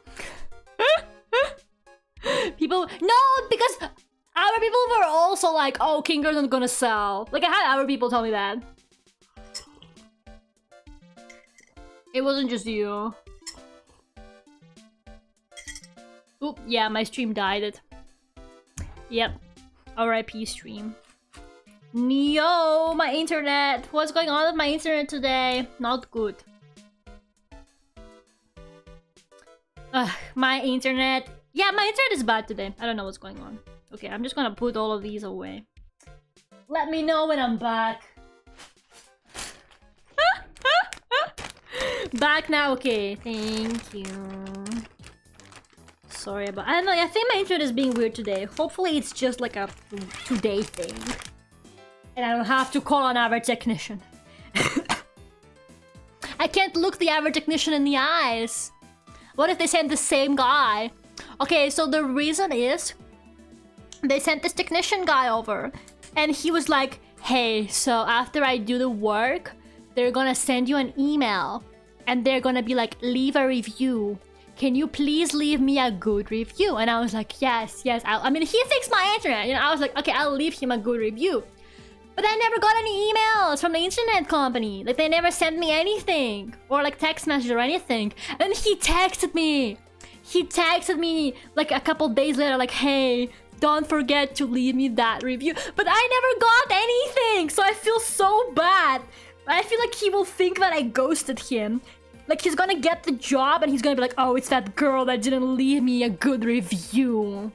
People... No, because our people were also like, oh, Kinger's not gonna sell. Like, I had our people tell me that. It wasn't just you. Oop, yeah, my stream died it. Yep. RIP stream. Neo, my internet. What's going on with my internet today? Not good. My internet. Yeah, my internet is bad today. I don't know what's going on. Okay, I'm just gonna put all of these away. Let me know when I'm back. Back now, okay. Thank you. Sorry about... I don't know, I think my internet is being weird today. Hopefully it's just like a today thing. And I don't have to call another technician. I can't look the average technician in the eyes. What if they send the same guy? Okay, so the reason is... They sent this technician guy over. And he was like, hey, so after I do the work, they're gonna send you an email. And they're gonna be like, leave a review. Can you please leave me a good review? And I was like, yes. I mean, he fixed my internet. You know, I was like, okay, I'll leave him a good review. But I never got any emails from the internet company. Like, they never sent me anything. Or like text message or anything. And he texted me. He texted me like a couple days later, like, hey, don't forget to leave me that review. But I never got anything. So I feel so bad. I feel like he will think that I ghosted him. Like, he's gonna get the job and he's gonna be like, oh, it's that girl that didn't leave me a good review.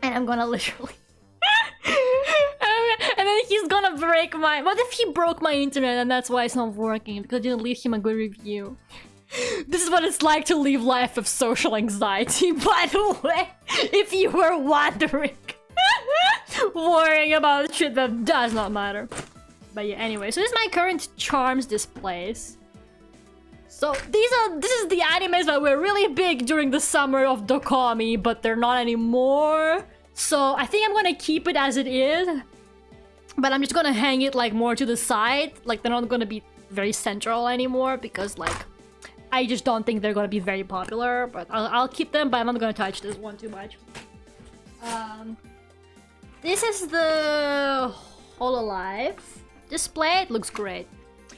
And I'm gonna literally... and then he's gonna break my... What if he broke my internet and that's why it's not working? Because I didn't leave him a good review. This is what it's like to live life of social anxiety, by the way. If you were wondering. Worrying about shit that does not matter. But yeah, anyway, so this is my current charms displays. So this is the animes that were really big during the summer of Dokami, but they're not anymore. So I think I'm gonna keep it as it is. But I'm just gonna hang it like more to the side. Like, they're not gonna be very central anymore because like I just don't think they're gonna be very popular, but I'll keep them, but I'm not gonna touch this one too much. This is the Hololive display. It looks great.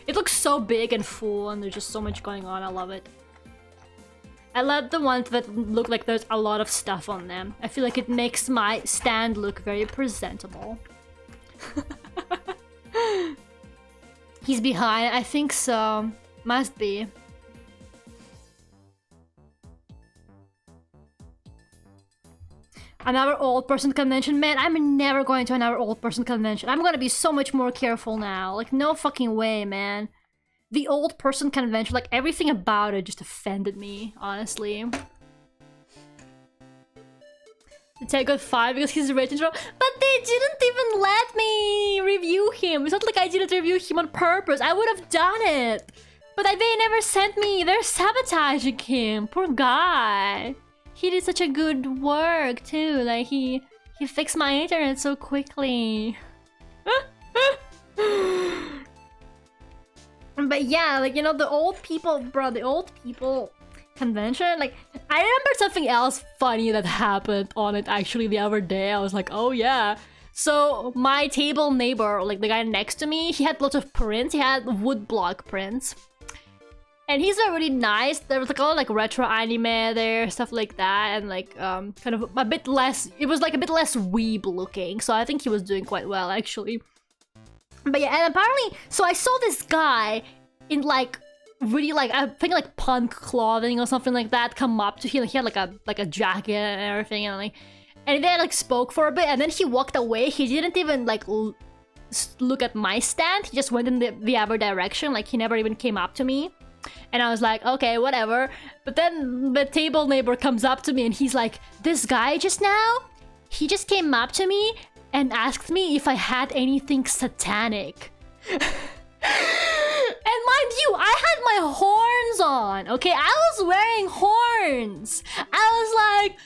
It looks so big and full, and there's just so much going on. I love it. I love the ones that look like there's a lot of stuff on them. I feel like it makes my stand look very presentable. He's behind. I think so. Must be. Another old person convention? Man, I'm never going to another old person convention. I'm gonna be so much more careful now. Like, no fucking way, man. The old person convention, like, everything about it just offended me, honestly. The tag got 5 because he's a rating show. But they didn't even let me review him. It's not like I didn't review him on purpose. I would have done it. But they never sent me. They're sabotaging him. Poor guy. He did such a good work too. Like he fixed my internet so quickly. But yeah, like, you know, the old people, bro, the old people convention, like, I remember something else funny that happened on it actually the other day. I was like, oh yeah. So my table neighbor, like the guy next to me, he had lots of prints. He had woodblock prints. And he's already nice. There was like a lot of like retro anime there, stuff like that, and like kind of a bit less. It was like a bit less weeb looking, so I think he was doing quite well actually. But yeah, and apparently, so I saw this guy in like really like, I think like punk clothing or something like that come up to him. He had like a jacket and everything, and they like spoke for a bit, and then he walked away. He didn't even like look at my stand. He just went in the other direction. Like he never even came up to me. And I was like, okay, whatever. But then the table neighbor comes up to me and he's like, this guy just now, he just came up to me and asked me if I had anything satanic. And mind you, I had my horns on, okay? I was wearing horns. I was like,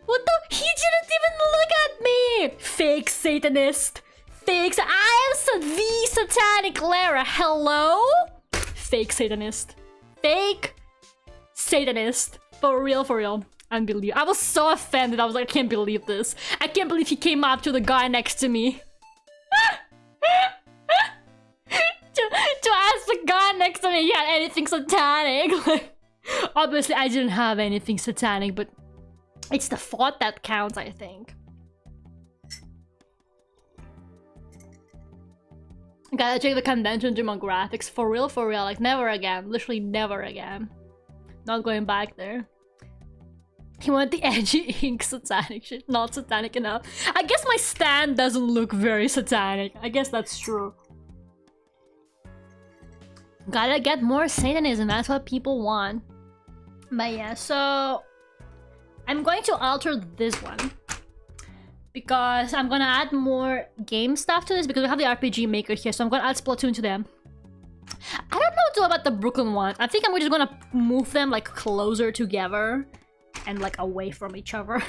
what the? He didn't even look at me. Fake Satanist. Fake. I am the satanic Lera. Hello? Fake Satanist. Fake Satanist. For real. Unbelievable. I was so offended. I was like, I can't believe this. I can't believe he came up to the guy next to me. to ask the guy next to me if he had anything satanic. Like, obviously, I didn't have anything satanic, but it's the thought that counts, I think. Gotta check the convention demographics. For real, like never again. Literally never again. Not going back there. He wanted the edgy ink satanic shit. Not satanic enough. I guess my stand doesn't look very satanic. I guess that's true. Gotta get more Satanism. That's what people want. But yeah, so I'm going to alter this one. Because I'm gonna add more game stuff to this because we have the RPG maker here, so I'm gonna add Splatoon to them. I don't know what to do about the Brooklyn one. I think I'm just gonna move them like closer together and like away from each other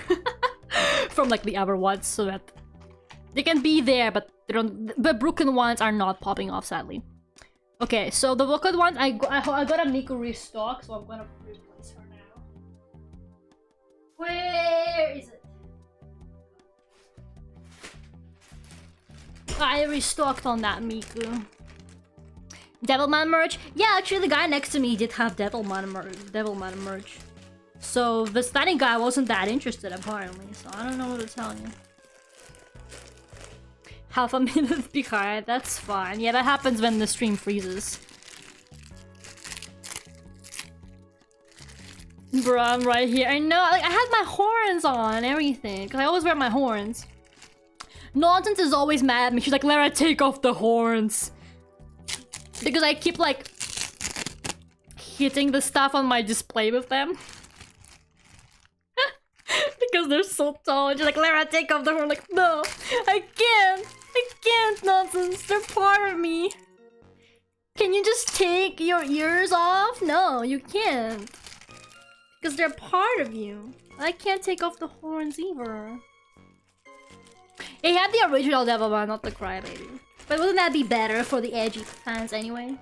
from like the other ones so that they can be there, but they don't. The Brooklyn ones are not popping off, sadly. Okay, so the Brooklyn one, I got a Miku restock, so I'm gonna replace her now. Where is it? I restocked on that Miku. Devilman merch? Yeah, actually the guy next to me did have Devilman merch. So the standing guy wasn't that interested apparently, so I don't know what to tell you. Half a minute behind, that's fine. Yeah, that happens when the stream freezes. Bro, I'm right here. I know, like I had my horns on and everything, because I always wear my horns. Nonsense is always mad at me. She's like, Lera, take off the horns. Because I keep like hitting the stuff on my display with them. Because they're so tall. And she's like, Lera, take off the horn. I'm like, no, I can't, nonsense. They're part of me. Can you just take your ears off? No, you can't. Because they're part of you. I can't take off the horns either. It had the original Devilman, not the Crybaby. But wouldn't that be better for the edgy fans anyway?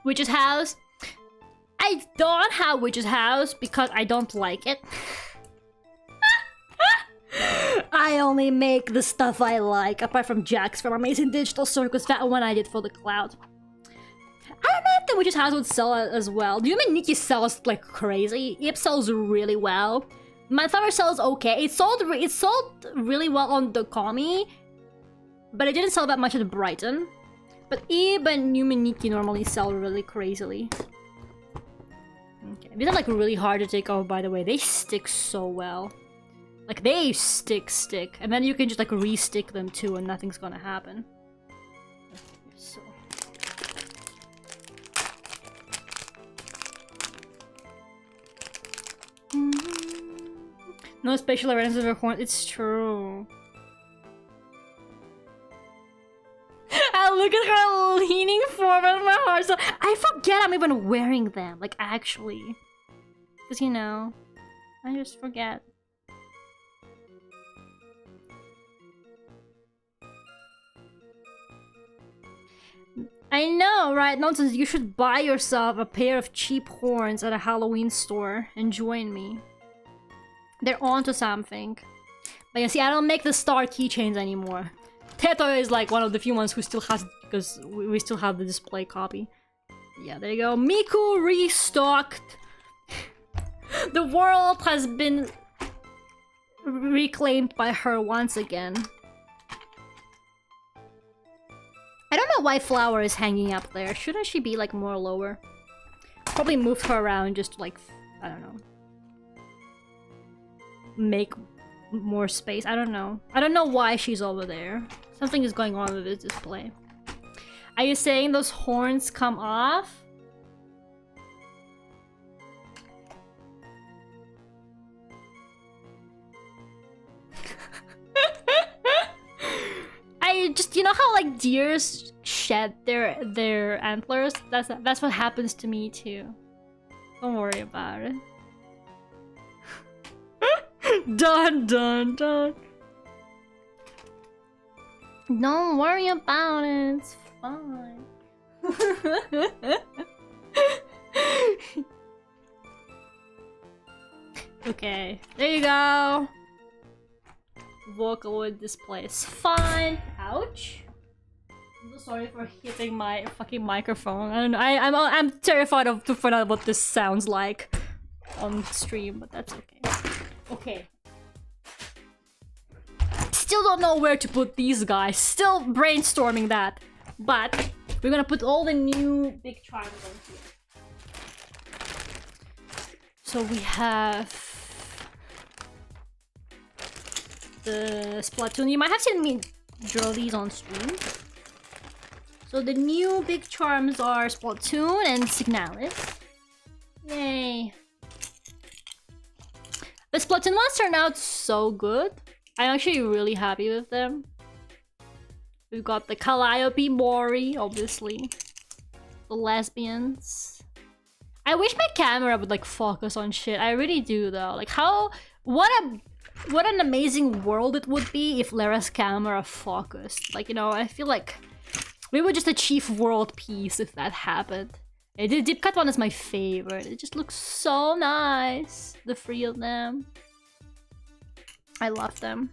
Witch's house. I don't have Witch's house because I don't like it. I only make the stuff I like, apart from Jack's from Amazing Digital Circus, that one I did for the cloud. I don't know if the Witch's house would sell as well. Do you mean Nikki sells like crazy? It sells really well. My flower sells okay. It sold really well on the Kami, but it didn't sell that much at Brighton. But Ib and Nikki normally sell really crazily. Okay, these are like really hard to take off, by the way. They stick so well. Like, they stick. And then you can just, like, re-stick them, too, and nothing's gonna happen. So... No special awareness of her horn. It's true. Look at her leaning forward in my heart. So I forget I'm even wearing them. Like, actually. Because, you know, I just forget. I know, right? Nonsense. You should buy yourself a pair of cheap horns at a Halloween store and join me. They're onto something. But you see, I don't make the star keychains anymore. Teto is like one of the few ones who still has it because we still have the display copy. Yeah, there you go. Miku restocked. The world has been reclaimed by her once again. I don't know why Flower is hanging up there. Shouldn't she be like more lower? Probably moved her around just to, like, I don't know, make more space. I don't know. I don't know why she's over there. Something is going on with this display. Are you saying those horns come off? I just, you know how like deers shed their antlers? That's what happens to me too. Don't worry about it. Dun dun dun. Don't worry about it. It's fine. Okay, there you go. Vocaloid display is fine. Ouch. I'm so sorry for hitting my fucking microphone. I don't know. I'm terrified to find out what this sounds like on stream, but that's okay. Okay. Still don't know where to put these guys. Still brainstorming that. But we're gonna put all the new big charms on here. So we have the Splatoon. You might have seen me draw these on stream. So the new big charms are Splatoon and Signalis. Yay. The Splatoon ones turned out so good. I'm actually really happy with them. We've got the Calliope Mori, obviously. The lesbians. I wish my camera would like focus on shit. I really do though. Like what an amazing world it would be if Lera's camera focused. Like, you know, I feel like we would just achieve world peace if that happened. The Duckult one is my favorite. It just looks so nice. The three of them. I love them.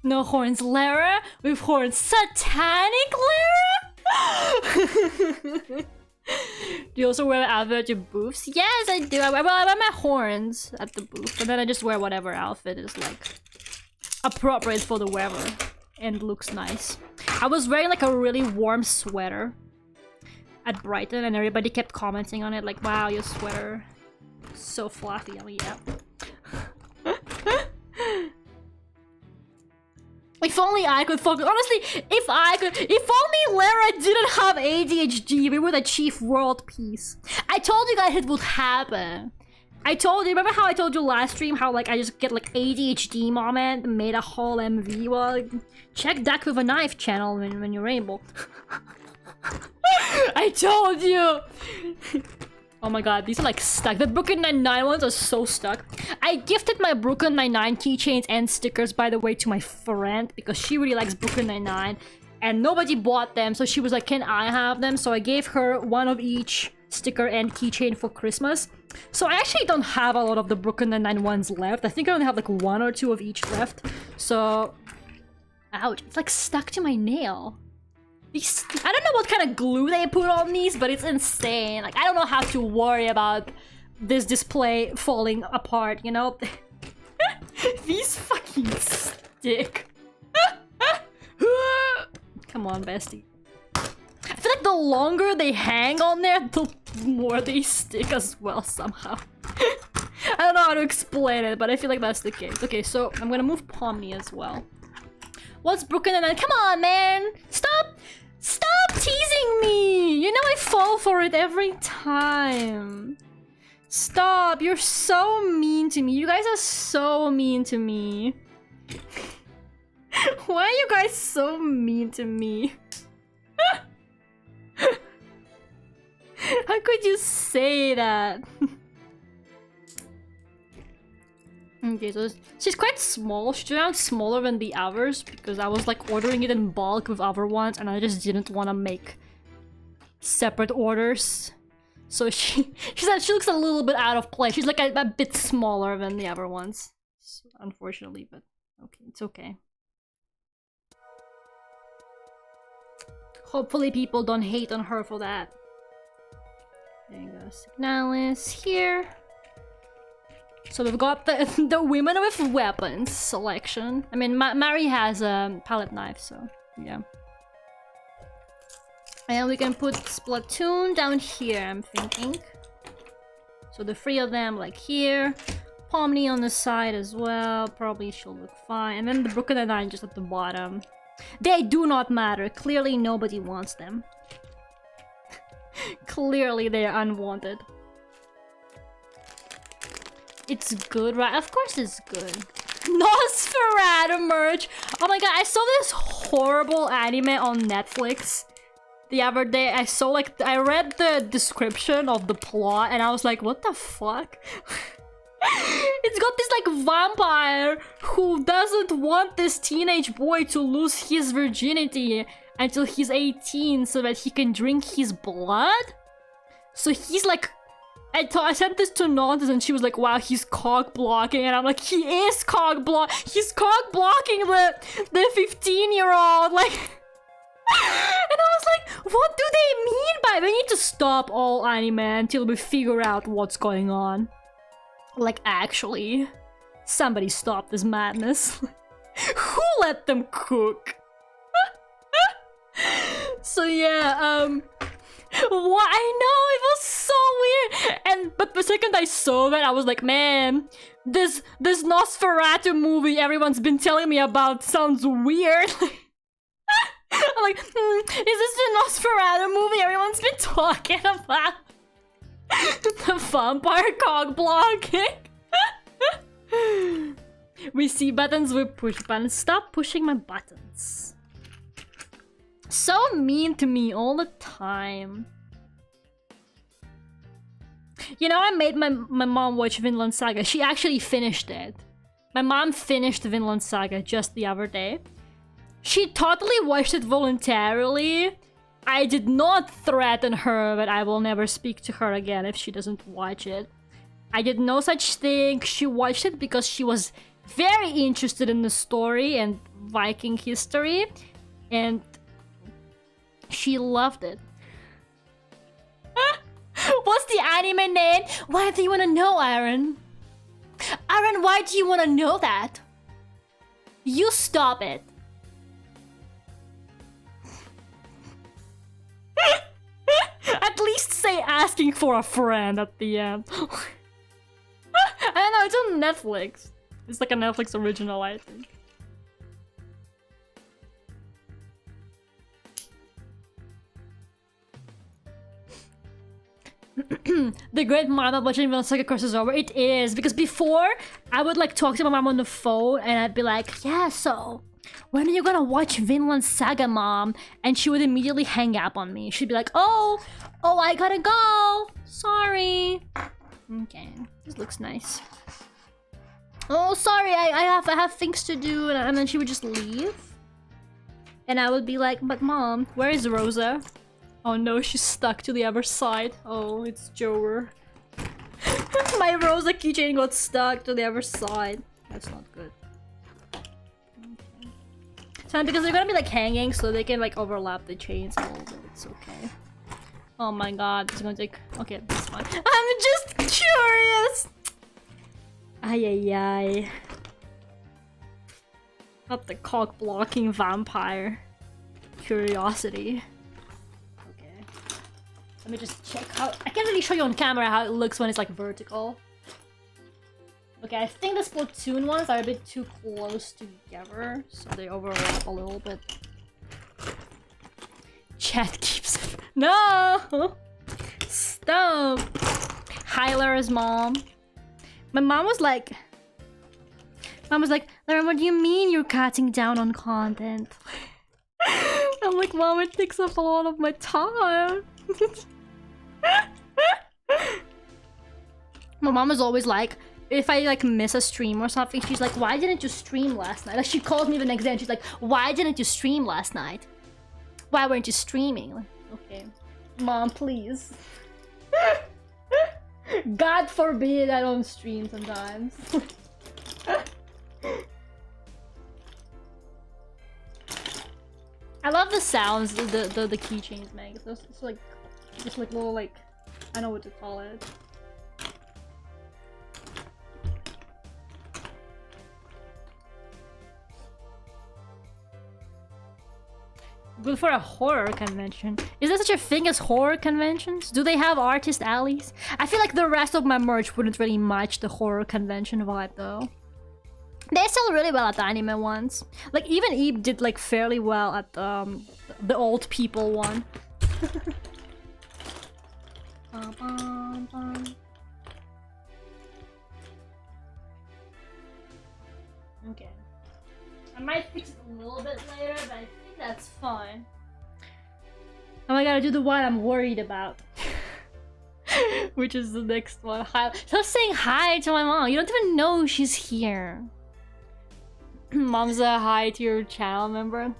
No horns, Lera? With horns, satanic Lera? Do you also wear outfit at your booths? Yes, I do. I wear my horns at the booth, and then I just wear whatever outfit is like appropriate for the wearer and looks nice. I was wearing like a really warm sweater at Brighton, and everybody kept commenting on it, like, "Wow, your sweater, so fluffy." I'm like, yeah. If only I could focus. Honestly, if only Lera didn't have ADHD, we would achieve world peace. I told you guys it would happen. I told you, remember how I told you last stream how like I just get like ADHD moment, made a whole MV? Well, check Duck with a Knife channel when you're able. I told you! Oh my god, these are like stuck. The Brooklyn Nine-Nine ones are so stuck. I gifted my Brooklyn Nine-Nine keychains and stickers, by the way, to my friend because she really likes Brooklyn Nine-Nine. And nobody bought them, so she was like, can I have them? So I gave her one of each sticker and keychain for Christmas. So I actually don't have a lot of the Brooklyn Nine-Nine ones left. I think I only have like 1 or 2 of each left. So... ouch, it's like stuck to my nail. I don't know what kind of glue they put on these, but it's insane. Like, I don't know how to worry about this display falling apart, you know? These fucking stick. Come on, bestie. I feel like the longer they hang on there, the more they stick as well somehow. I don't know how to explain it, but I feel like that's the case. Okay, so I'm gonna move Pomni as well. What's Brooklyn and I? Come on, man! Stop teasing me! You know I fall for it every time. Stop, you're so mean to me. You guys are so mean to me. Why are you guys so mean to me? How could you say that? Okay, so she's quite small. She's around smaller than the others because I was like ordering it in bulk with other ones and I just didn't want to make separate orders. So she looks a little bit out of place. She's like a bit smaller than the other ones, unfortunately, but okay, it's okay. Hopefully people don't hate on her for that. There you go, Signalis here. So we've got the women with weapons selection. I mean, Mary has a palette knife, so yeah. And we can put Splatoon down here, I'm thinking. So the 3 of them, like here. Pomni on the side as well. Probably she'll look fine. And then the Brooklyn Nine-Nine just at the bottom. They do not matter. Clearly nobody wants them. Clearly they are unwanted. It's good, right? Of course it's good. Nosferatu merch! Oh my god, I saw this horrible anime on Netflix the other day. I read the description of the plot and I was like, what the fuck? It's got this like vampire who doesn't want this teenage boy to lose his virginity until he's 18 so that he can drink his blood. So he's like, I sent this to Nantes and she was like, wow, he's cock blocking, and I'm like, he is cock block. He's cock blocking the 15-year-old, like. And I was like, what do they mean by? We need to stop all anime until we figure out what's going on. Like, actually, somebody stop this madness. Who let them cook? So yeah, what? I know, it was so weird. But the second I saw that, I was like, man, this Nosferatu movie everyone's been telling me about sounds weird. I'm like, is this the Nosferatu movie everyone's been talking about? The vampire cock blocking. We see buttons, we push buttons. Stop pushing my buttons. So mean to me all the time. You know, I made my mom watch Vinland Saga. She actually finished it. My mom finished Vinland Saga just the other day. She totally watched it voluntarily. I did not threaten her that I will never speak to her again if she doesn't watch it. I did no such thing. She watched it because she was very interested in the story and Viking history. And she loved it. What's the anime name? Why do you want to know, Aaron? Aaron, why do you want to know that? You stop it. At least say asking for a friend at the end. I don't know, it's on Netflix. It's like a Netflix original, I think. The great mom of watching Vinland Saga crosses over. It is, because before I would like talk to my mom on the phone and I'd be like, yeah, so when are you gonna watch Vinland Saga, Mom? And she would immediately hang up on me. She'd be like, oh, I gotta go. Sorry. Okay, this looks nice. Oh, sorry, I have things to do, and then she would just leave. And I would be like, but Mom, where is Rosa? Oh no, she's stuck to the other side. Oh, it's Joer. My Rosa keychain got stuck to the other side. That's not good. Okay. So because they're gonna be like hanging, so they can like overlap the chains a little bit. It's okay. Oh my god, it's gonna take. Okay, that's fine. I'm just curious. Ay ay ay. Not the cock blocking vampire. Curiosity. Okay. Let me just check how. I can't really show you on camera how it looks when it's like vertical. Okay, I think the Splatoon ones are a bit too close together, so they overlap a little bit. Chat keeps. No! Stop! Hi, Lera's mom. My mom was like, Lera, what do you mean you're cutting down on content? I'm like, Mom, it takes up a lot of my time. My mom is always like, if I like miss a stream or something, she's like, why didn't you stream last night? Like, she calls me the next day and she's like, why didn't you stream last night? Why weren't you streaming? Like, okay, Mom, please. God forbid I don't stream sometimes. I love the sounds the keychains make. It's like just like little like, I know what to call it. Good for a horror convention. Is there such a thing as horror conventions? Do they have artist alleys? I feel like the rest of my merch wouldn't really match the horror convention vibe though. They sell really well at the anime ones. Like even Eve did like fairly well at the old people one. Okay. I might fix it a little bit later, but I think that's fine. Now I gotta do the one I'm worried about. Which is the next one. Hi. Stop saying hi to my mom. You don't even know she's here. Mom's a hi to your channel member.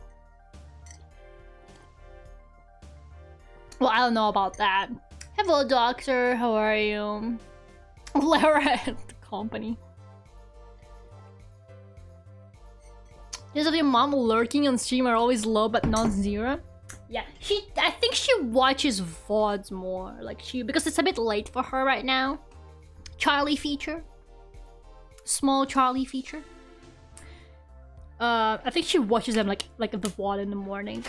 Well, I don't know about that. Hello, doctor. How are you? Lera at the company. Just of your mom lurking on stream are always low but not zero. Yeah, I think she watches VODs more. Like because it's a bit late for her right now. Charlie feature. Small Charlie feature. I think she watches them like the VOD in the morning.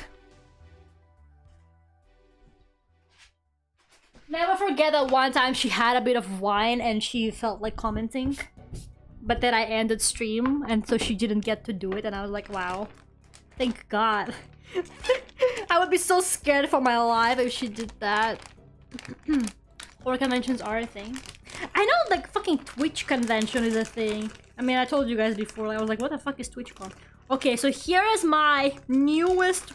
Never forget that one time she had a bit of wine and she felt like commenting. But then I ended stream and so she didn't get to do it and I was like, wow. Thank God. I would be so scared for my life if she did that. Horror conventions are a thing. I know like fucking Twitch convention is a thing. I mean, I told you guys before, like, I was like, what the fuck is TwitchCon? Okay, so here is my newest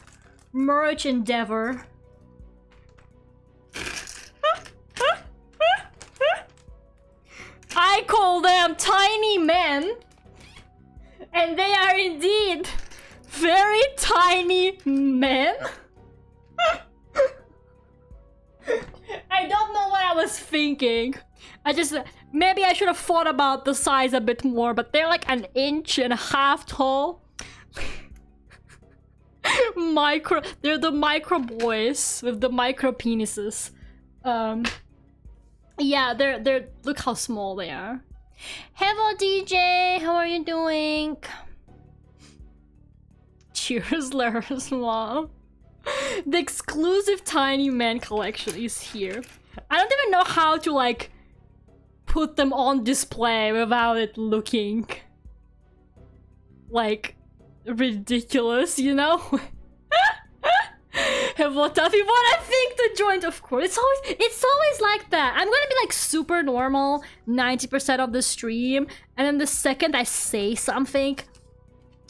merch endeavor. I call them tiny men. And they are indeed very tiny men. I don't know what I was thinking. Maybe I should have thought about the size a bit more, but they're like 1.5 inches tall. They're the micro boys with the micro penises. Yeah, they're look how small they are. Hello DJ, how are you doing? Cheers, Lera's mom. The exclusive Tiny Man collection is here. I don't even know how to like put them on display without it looking like ridiculous, you know? What I think the joint, of course. It's always like that. I'm gonna be like super normal 90% of the stream, and then the second I say something,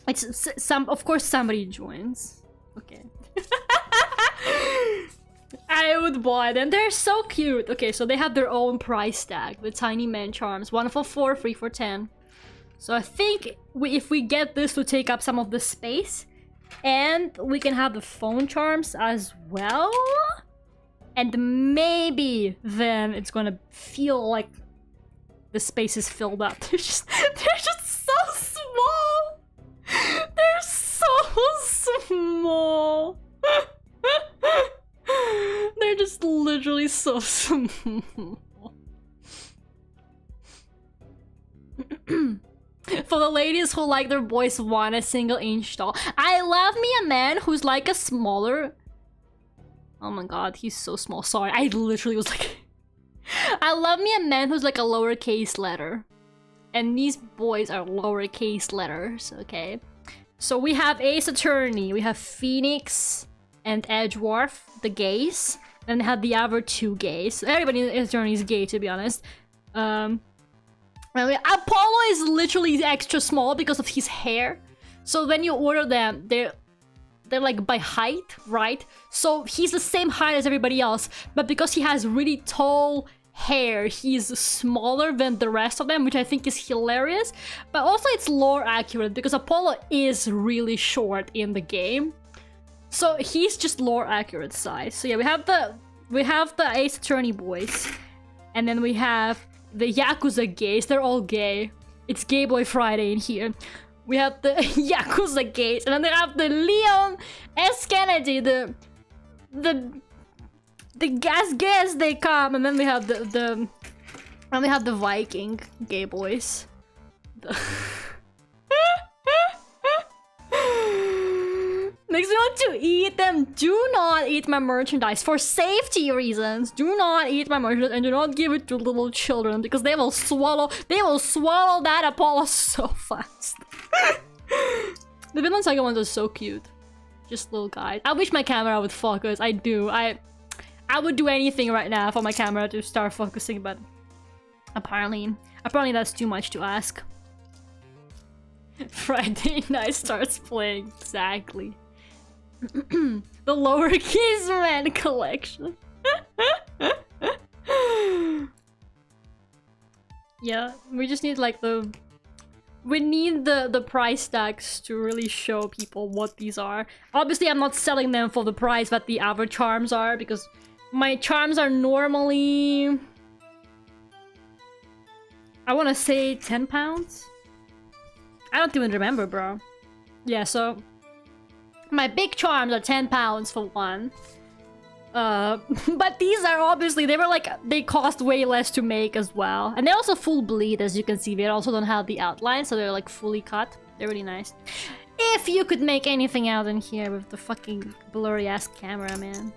It's some. Of course, somebody joins. Okay. I would buy them. They're so cute. Okay, so they have their own price tag. The tiny man charms. 1 for 4, 3 for 10. So I think if we get this to take up some of the space, and we can have the phone charms as well, and maybe then it's gonna feel like the space is filled up. They're just so small. They're so small. They're just literally so small. For the ladies who like their boys want a single-inch doll, I love me a man who's like a smaller... Oh my god, he's so small. Sorry, I literally was like... I love me a man who's like a lowercase letter. And these boys are lowercase letters, okay? So we have Ace Attorney, we have Phoenix and Edgeworth, the gays. Then they have the other two gays. Everybody in Ace Attorney is gay, to be honest. Apollo is literally extra small because of his hair. So when you order them, they're like by height, right? So he's the same height as everybody else, but because he has really tall hair, he's smaller than the rest of them, which I think is hilarious. But also it's lore accurate because Apollo is really short in the game. So he's just lore accurate size. So yeah, we have the Ace Attorney boys. And then we have the Yakuza gays. They're all gay. It's Gay Boy Friday in here. We have the Yakuza gays, and then they have the Leon S. Kennedy, the gas they come, and then we have the Viking gay boys. Makes me want to eat them. Do not eat my merchandise for safety reasons. Do not eat my merchandise and do not give it to little children because they will swallow that Apollo so fast. The Vinland Saga ones are so cute. Just little guys. I wish my camera would focus. I do. I would do anything right now for my camera to start focusing, but apparently that's too much to ask. Friday night starts playing. Exactly. The lowercase man collection. Yeah, we just need like we need the price tags to really show people what these are. Obviously, I'm not selling them for the price that the other charms are because my charms are normally, I want to say 10 pounds. I don't even remember, bro. Yeah, so my big charms are 10 pounds for one. But these are obviously, they cost way less to make as well. And they're also full bleed, as you can see. They also don't have the outline, so they're like fully cut. They're really nice. If you could make anything out in here with the fucking blurry-ass camera, man.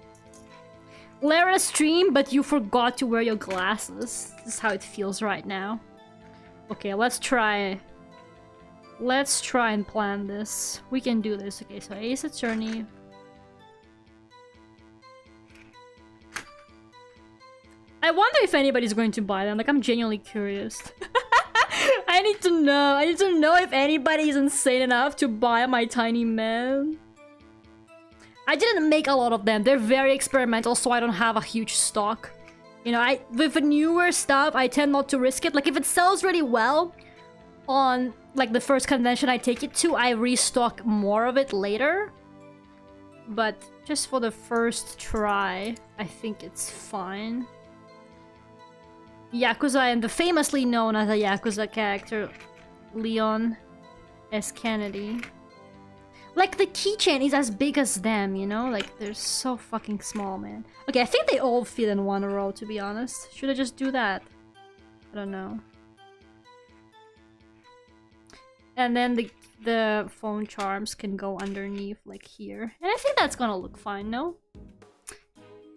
Lera stream, but you forgot to wear your glasses. This is how it feels right now. Okay, let's try and plan this. We can do this. Okay, so Ace Attorney. I wonder if anybody's going to buy them. Like, I'm genuinely curious. I need to know. I need to know if anybody's insane enough to buy my tiny man. I didn't make a lot of them. They're very experimental, so I don't have a huge stock. You know, with the newer stuff, I tend not to risk it. Like, if it sells really well on, like, the first convention I take it to, I restock more of it later. But just for the first try, I think it's fine. Yakuza and the famously known as a Yakuza character, Leon S. Kennedy. Like, the keychain is as big as them, you know? Like, they're so fucking small, man. Okay, I think they all fit in one row, to be honest. Should I just do that? I don't know. And then the phone charms can go underneath, like here. And I think that's gonna look fine, no?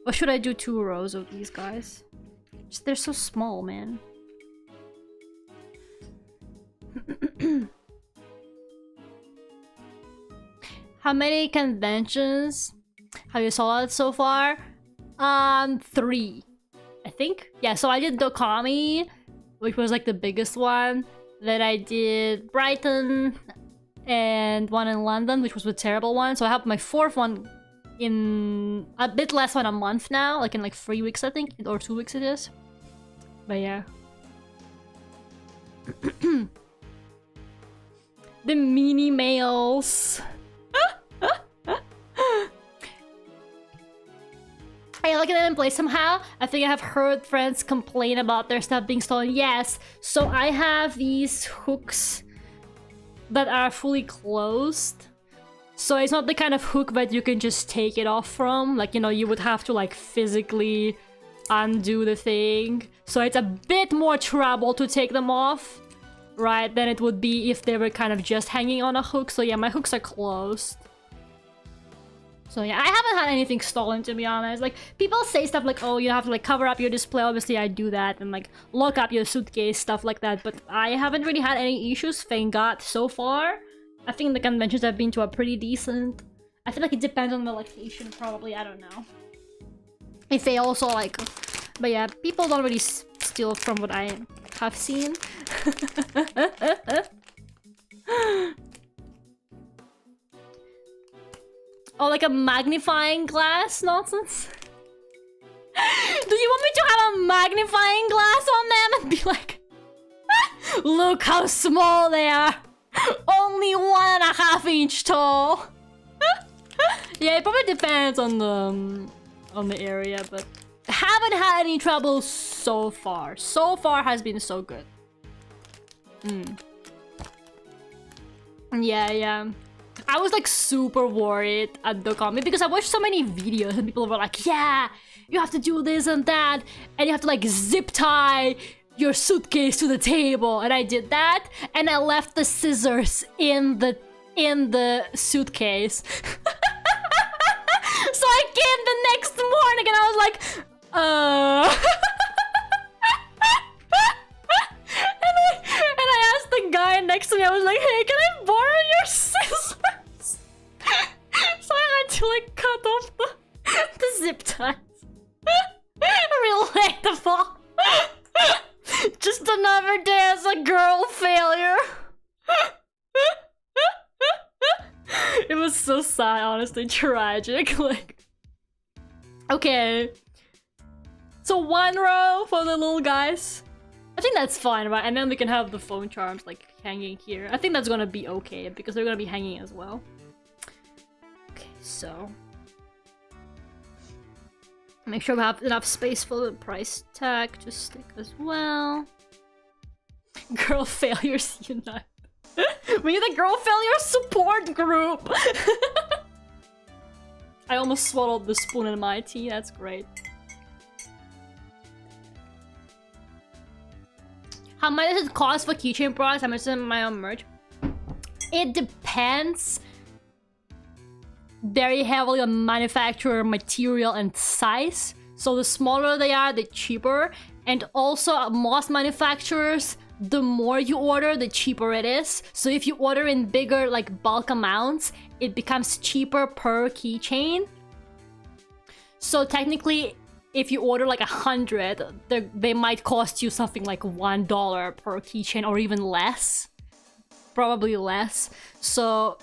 Or should I do 2 rows of these guys? Just, they're so small, man. How many conventions have you sold out so far? 3, I think. Yeah, so I did Dokami, which was like the biggest one. Then I did Brighton, and one in London, which was a terrible one. So I have my 4th one in a bit less than a month now, like in like 3 weeks, I think, or 2 weeks it is. But yeah. The mini mails. I like it in place somehow. I think I have heard friends complain about their stuff being stolen. Yes, so I have these hooks that are fully closed. So it's not the kind of hook that you can just take it off from. Like, you know, you would have to like physically undo the thing. So it's a bit more trouble to take them off, right, than it would be if they were kind of just hanging on a hook. So yeah, my hooks are closed. So yeah, I haven't had anything stolen, to be honest. Like, people say stuff like, oh, you have to like cover up your display. Obviously I do that, and like lock up your suitcase, stuff like that. But I haven't really had any issues, thank God, so far. I think the conventions I've been to are pretty decent. I feel like it depends on the location, probably, I don't know. If they also like... But yeah, people don't really steal from what I have seen. Oh, like a magnifying glass nonsense? Do you want me to have a magnifying glass on them and be like, look how small they are, only 1.5 inch tall? Yeah, it probably depends on the area, but I haven't had any trouble so far. So far has been so good. Yeah. I was like super worried at Duckult because I watched so many videos and people were like, yeah, you have to do this and that, and you have to like zip tie your suitcase to the table, and I did that, and I left the scissors in the suitcase. So I came the next morning and I was like, and I asked the guy next to me, I was like, hey, can I borrow your scissors? So I had to like cut off the zip ties. Relatable. Just another day as a girl failure. It was so sad, honestly, tragic. Like, okay, so 1 row for the little guys. I think that's fine, right? And then we can have the phone charms like hanging here. I think that's gonna be okay because they're gonna be hanging as well. Okay, so make sure we have enough space for the price tag to stick as well. Girl failures unite. We need a girl failure support group. I almost swallowed the spoon in my tea. That's great. How much does it cost for keychain products? How much is my own merch? It depends very heavily on manufacturer, material, and size. So the smaller they are, the cheaper. And also, most manufacturers, the more you order, the cheaper it is. So if you order in bigger, like, bulk amounts, it becomes cheaper per keychain. So technically, if you order like 100, they might cost you something like $1 per keychain, or even less. Probably less. So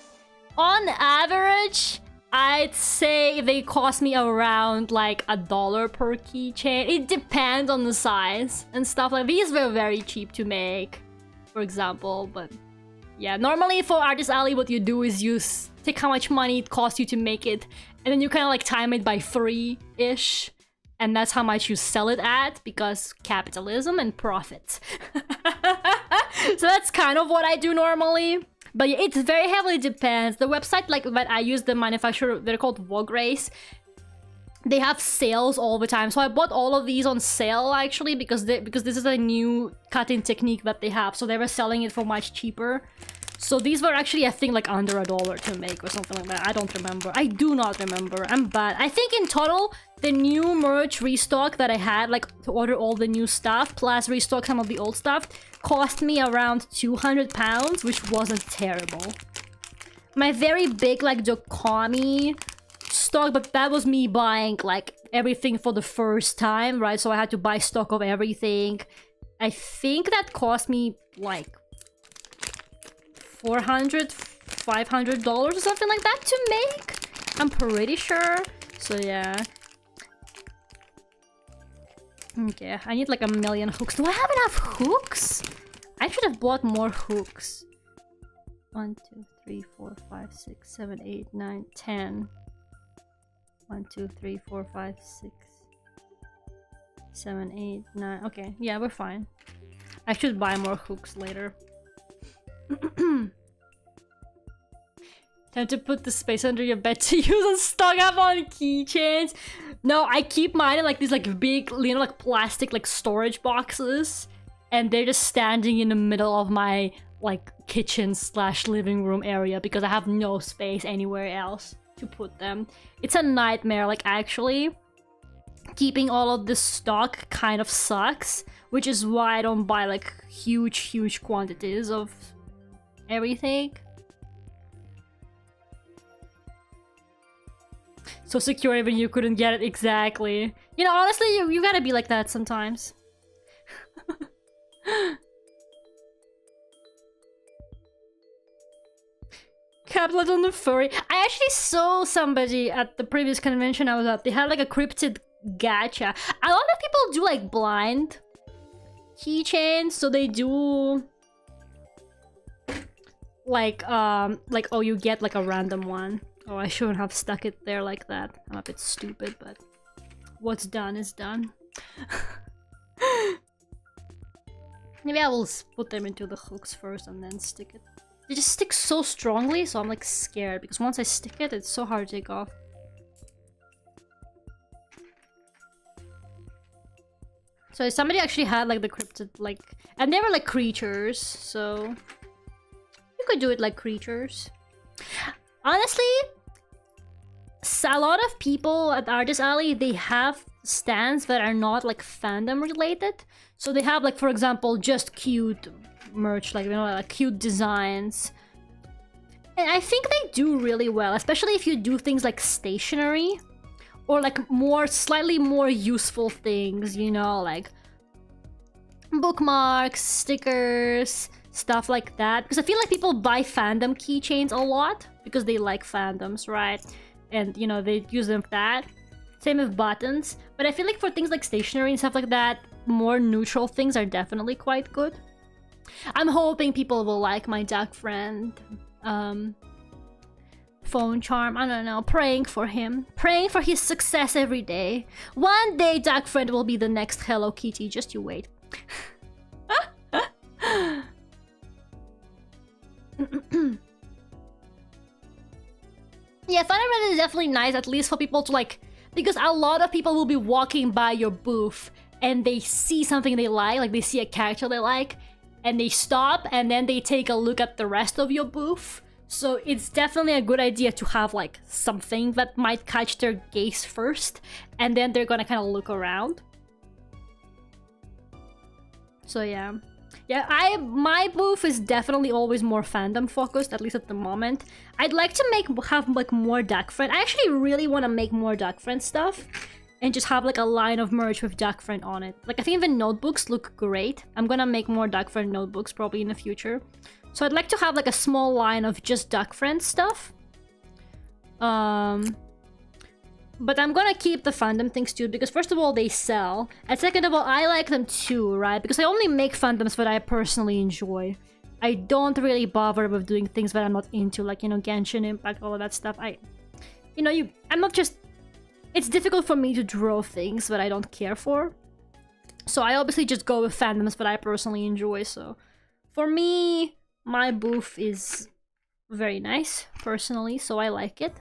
on average, I'd say they cost me around like $1 per keychain. It depends on the size and stuff. Like, these were very cheap to make, for example. But yeah, normally for Artist Alley, what you do is you take how much money it costs you to make it, and then you kind of like time it by 3-ish. And that's how much you sell it at, because capitalism and profits. So that's kind of what I do normally. But yeah, it very heavily depends. The website like that I use, the manufacturer, they're called Vogue Race. They have sales all the time. So I bought all of these on sale actually because this is a new cutting technique that they have. So they were selling it for much cheaper. So these were actually, I think, like under $1 to make or something like that. I don't remember. I do not remember. I'm bad. I think in total, the new merch restock that I had, like to order all the new stuff, plus restock some of the old stuff, cost me around £200, which wasn't terrible. My very big, like, Duckult stock, but that was me buying, like, everything for the first time, right? So I had to buy stock of everything. I think that cost me, like, 400, $500 or something like that to make. I'm pretty sure. So yeah. Okay, I need like 1,000,000 hooks. Do I have enough hooks? I should have bought more hooks. 1, 2, 3, 4, 5, 6, 7, 8, 9, 10. 1, 2, 3, 4, 5, 6, 7, 8, 9. Okay, yeah, we're fine. I should buy more hooks later. Time to put the space under your bed to use and stock up on keychains. No, I keep mine in like these like big, you know, like plastic like storage boxes, and they're just standing in the middle of my like kitchen / living room area because I have no space anywhere else to put them. It's a nightmare. Like actually, keeping all of this stock kind of sucks, which is why I don't buy like huge quantities of everything. So secure even you couldn't get it. Exactly. You know, honestly, you gotta be like that sometimes. Caplet on the furry. I actually saw somebody at the previous convention I was at. They had like a cryptid gacha. A lot of people do like blind keychains, so they do like oh, you get like a random one. Oh, I shouldn't have stuck it there like that. I'm a bit stupid, but what's done is done. Maybe I will put them into the hooks first and then stick it. They just stick so strongly, so I'm like scared because once I stick it, it's so hard to take off. So somebody actually had like the cryptid like, and they were like creatures, so you could do it like creatures. Honestly, a lot of people at Artist Alley, they have stands that are not like fandom related. So they have like, for example, just cute merch, like, you know, like cute designs. And I think they do really well, especially if you do things like stationery or like slightly more useful things, you know, like bookmarks, stickers, stuff like that. Because I feel like people buy fandom keychains a lot because they like fandoms, right? And, you know, they use them for that. Same with buttons. But I feel like for things like stationery and stuff like that, more neutral things are definitely quite good. I'm hoping people will like my duck friend phone charm. I don't know, praying for him. Praying for his success every day. One day duck friend will be the next Hello Kitty, just you wait. Yeah, Thunder Red is definitely nice, at least for people to like, because a lot of people will be walking by your booth and they see something they like they see a character they like, and they stop and then they take a look at the rest of your booth. So it's definitely a good idea to have like something that might catch their gaze first, and then they're gonna kind of look around. So yeah. Yeah, my booth is definitely always more fandom focused, at least at the moment. I'd like to have like more Duck Friend. I actually really want to make more Duck Friend stuff and just have like a line of merch with Duck Friend on it. Like I think even notebooks look great. I'm gonna make more Duck Friend notebooks probably in the future. So I'd like to have like a small line of just Duck Friend stuff. But I'm gonna keep the fandom things too, because first of all, they sell. And second of all, I like them too, right? Because I only make fandoms that I personally enjoy. I don't really bother with doing things that I'm not into, like, you know, Genshin Impact, all of that stuff. I'm not just... It's difficult for me to draw things that I don't care for. So I obviously just go with fandoms that I personally enjoy, so... For me, my booth is very nice, personally, so I like it.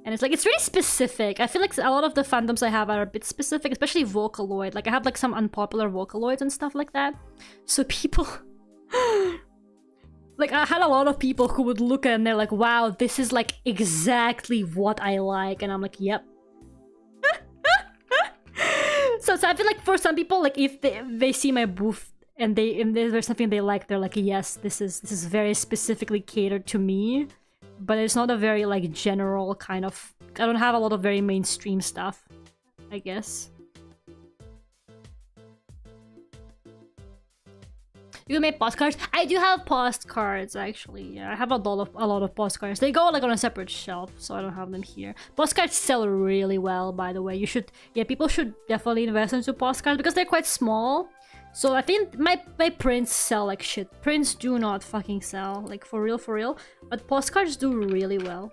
And it's like, it's really specific. I feel like a lot of the fandoms I have are a bit specific, especially Vocaloid. Like, I have like some unpopular Vocaloids and stuff like that. So people... like, I had a lot of people who would look at it and they're like, wow, this is like exactly what I like. And I'm like, yep. So I feel like for some people, like, if they see my booth and there's something they like, they're like, yes, this is very specifically catered to me. But it's not a very, like, general kind of... I don't have a lot of very mainstream stuff, I guess. You can make postcards. I do have postcards actually. Yeah, I have a lot of postcards. They go like on a separate shelf, so I don't have them here. Postcards sell really well, by the way. People should definitely invest into postcards because they're quite small. So I think my prints sell like shit. Prints do not fucking sell, like for real. But postcards do really well.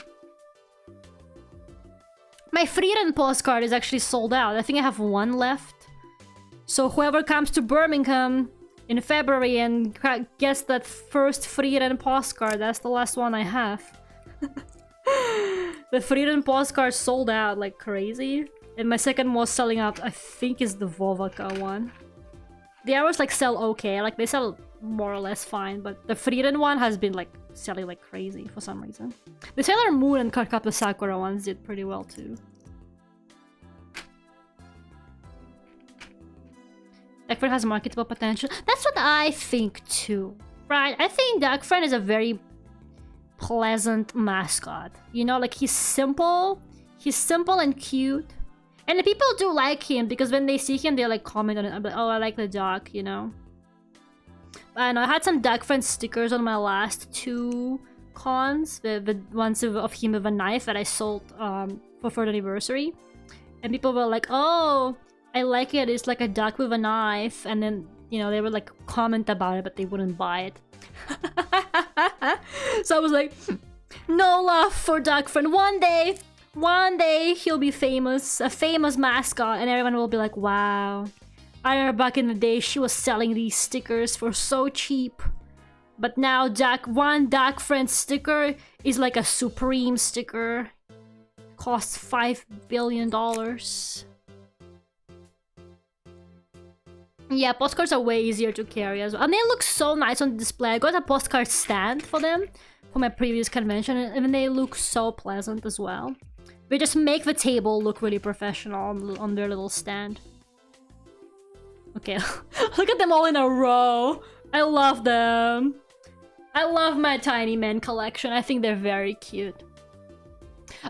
My Frieden postcard is actually sold out. I think I have one left. So whoever comes to Birmingham in February and gets that first Frieden postcard, that's the last one I have. The Frieden postcard sold out like crazy. And my second most selling out, I think, is the Vovaka one. The others like sell okay, like they sell more or less fine, but the Frieden one has been like selling like crazy for some reason. The Sailor Moon and Cardcaptor Sakura ones did pretty well too. Duckfriend has marketable potential. That's what I think too, right? I think Duckfriend is a very pleasant mascot. You know, like he's simple and cute. And the people do like him because when they see him, they like comment on it. I'm like, oh, I like the duck, you know. I know I had some Duckfriend stickers on my last 2 cons. The ones of him with a knife that I sold for 3rd anniversary. And people were like, oh, I like it. It's like a duck with a knife. And then, you know, they would like comment about it, but they wouldn't buy it. So I was like, no love for Duckfriend. One day he'll be famous, a famous mascot, and everyone will be like, wow. I remember back in the day she was selling these stickers for so cheap. But now one Duckfriend sticker is like a supreme sticker. Costs $5 billion. Yeah, postcards are way easier to carry as well. And they look so nice on display. I got a postcard stand for them for my previous convention, and they look so pleasant as well. They just make the table look really professional on their little stand. Okay, look at them all in a row. I love them. I love my Tiny Men collection. I think they're very cute.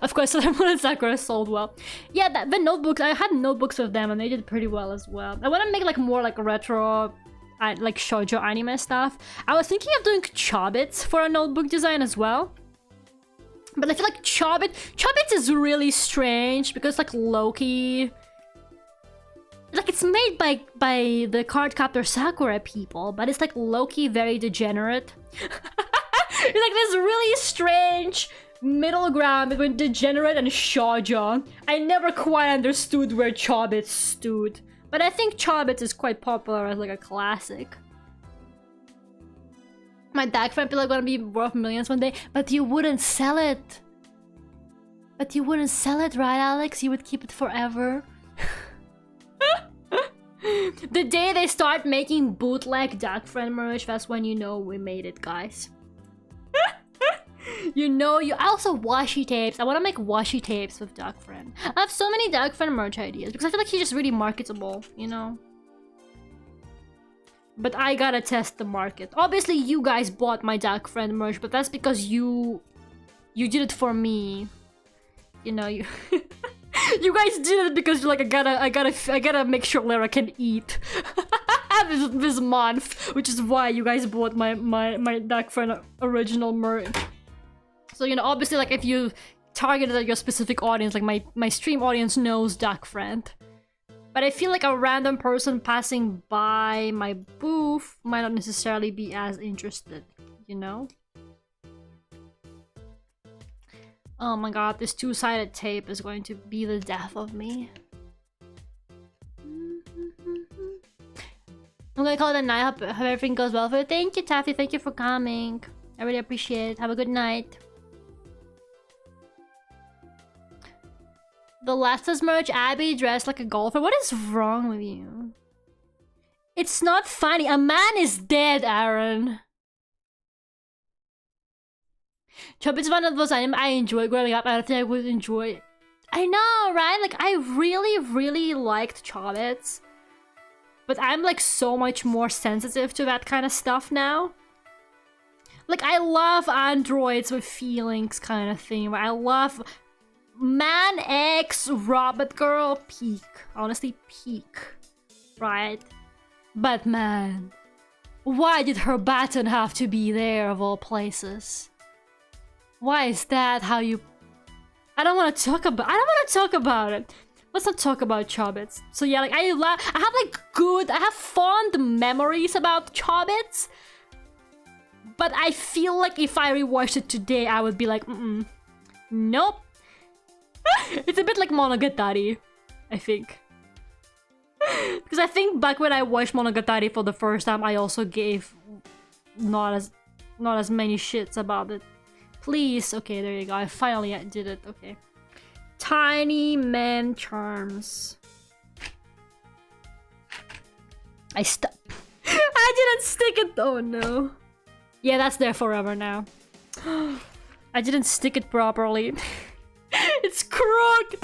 Of course, Sailor Moon and Sakura sold well. Yeah, the notebooks, I had notebooks with them and they did pretty well as well. I want to make like more like retro, like shoujo anime stuff. I was thinking of doing Chobits for a notebook design as well. But I feel like Chobits is really strange because like Loki, like it's made by the Cardcaptor Sakura people, but it's like Loki very degenerate. It's like this really strange middle ground between degenerate and shoujo. I never quite understood where Chobits stood, but I think Chobits is quite popular as like a classic. My Duckfriend feel like gonna be worth millions one day, but you wouldn't sell it. But you wouldn't sell it, right, Alex? You would keep it forever. The day they start making bootleg Duckfriend merch, that's when you know we made it, guys. You know, also washi tapes. I want to make washi tapes with Duckfriend. I have so many Duckfriend merch ideas because I feel like he's just really marketable, you know. But I gotta test the market. Obviously, you guys bought my Duckfriend merch, but that's because you did it for me. You know, you you guys did it because you're like, I gotta make sure Lera can eat this month, which is why you guys bought my Duckfriend original merch. So, you know, obviously, like, if you targeted at your specific audience, like my stream audience knows Duckfriend. But I feel like a random person passing by my booth might not necessarily be as interested, you know? Oh my god, this 2-sided tape is going to be the death of me. I'm gonna call it a night. Hope everything goes well for you. Thank you, Taffy. Thank you for coming. I really appreciate it. Have a good night. The Lastas merch, Abby dressed like a golfer. What is wrong with you? It's not funny. A man is dead, Aaron. Chobits one of those anime I enjoyed growing up. I don't think I would enjoy it. I know, right? Like, I really liked Chobits. But I'm like so much more sensitive to that kind of stuff now. Like, I love androids with feelings kind of thing. I love Man X, Robot Girl, peak. Honestly, peak. Right? But man, Why did her baton have to be there of all places? Why is that how you... I don't want to talk about it. Let's not talk about Chobits. So yeah, like I have fond memories about Chobits. But I feel like if I rewatched it today, I would be like, nope. It's a bit like Monogatari, I think. Because I think back when I watched Monogatari for the first time, I also gave not as many shits about it. Please, okay, there you go. I finally did it. Okay. Tiny man charms. I didn't stick it. Oh no. Yeah, that's there forever now. I didn't stick it properly. It's crooked.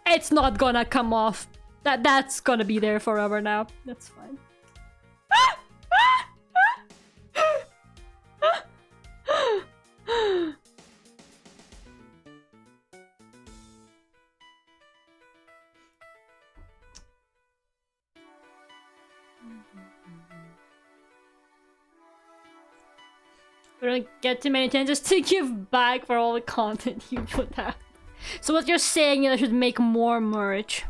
It's not gonna come off. That's gonna be there forever now. That's fine. We don't get too many chances to give back for all the content you put out. So what you're saying is I should make more merch.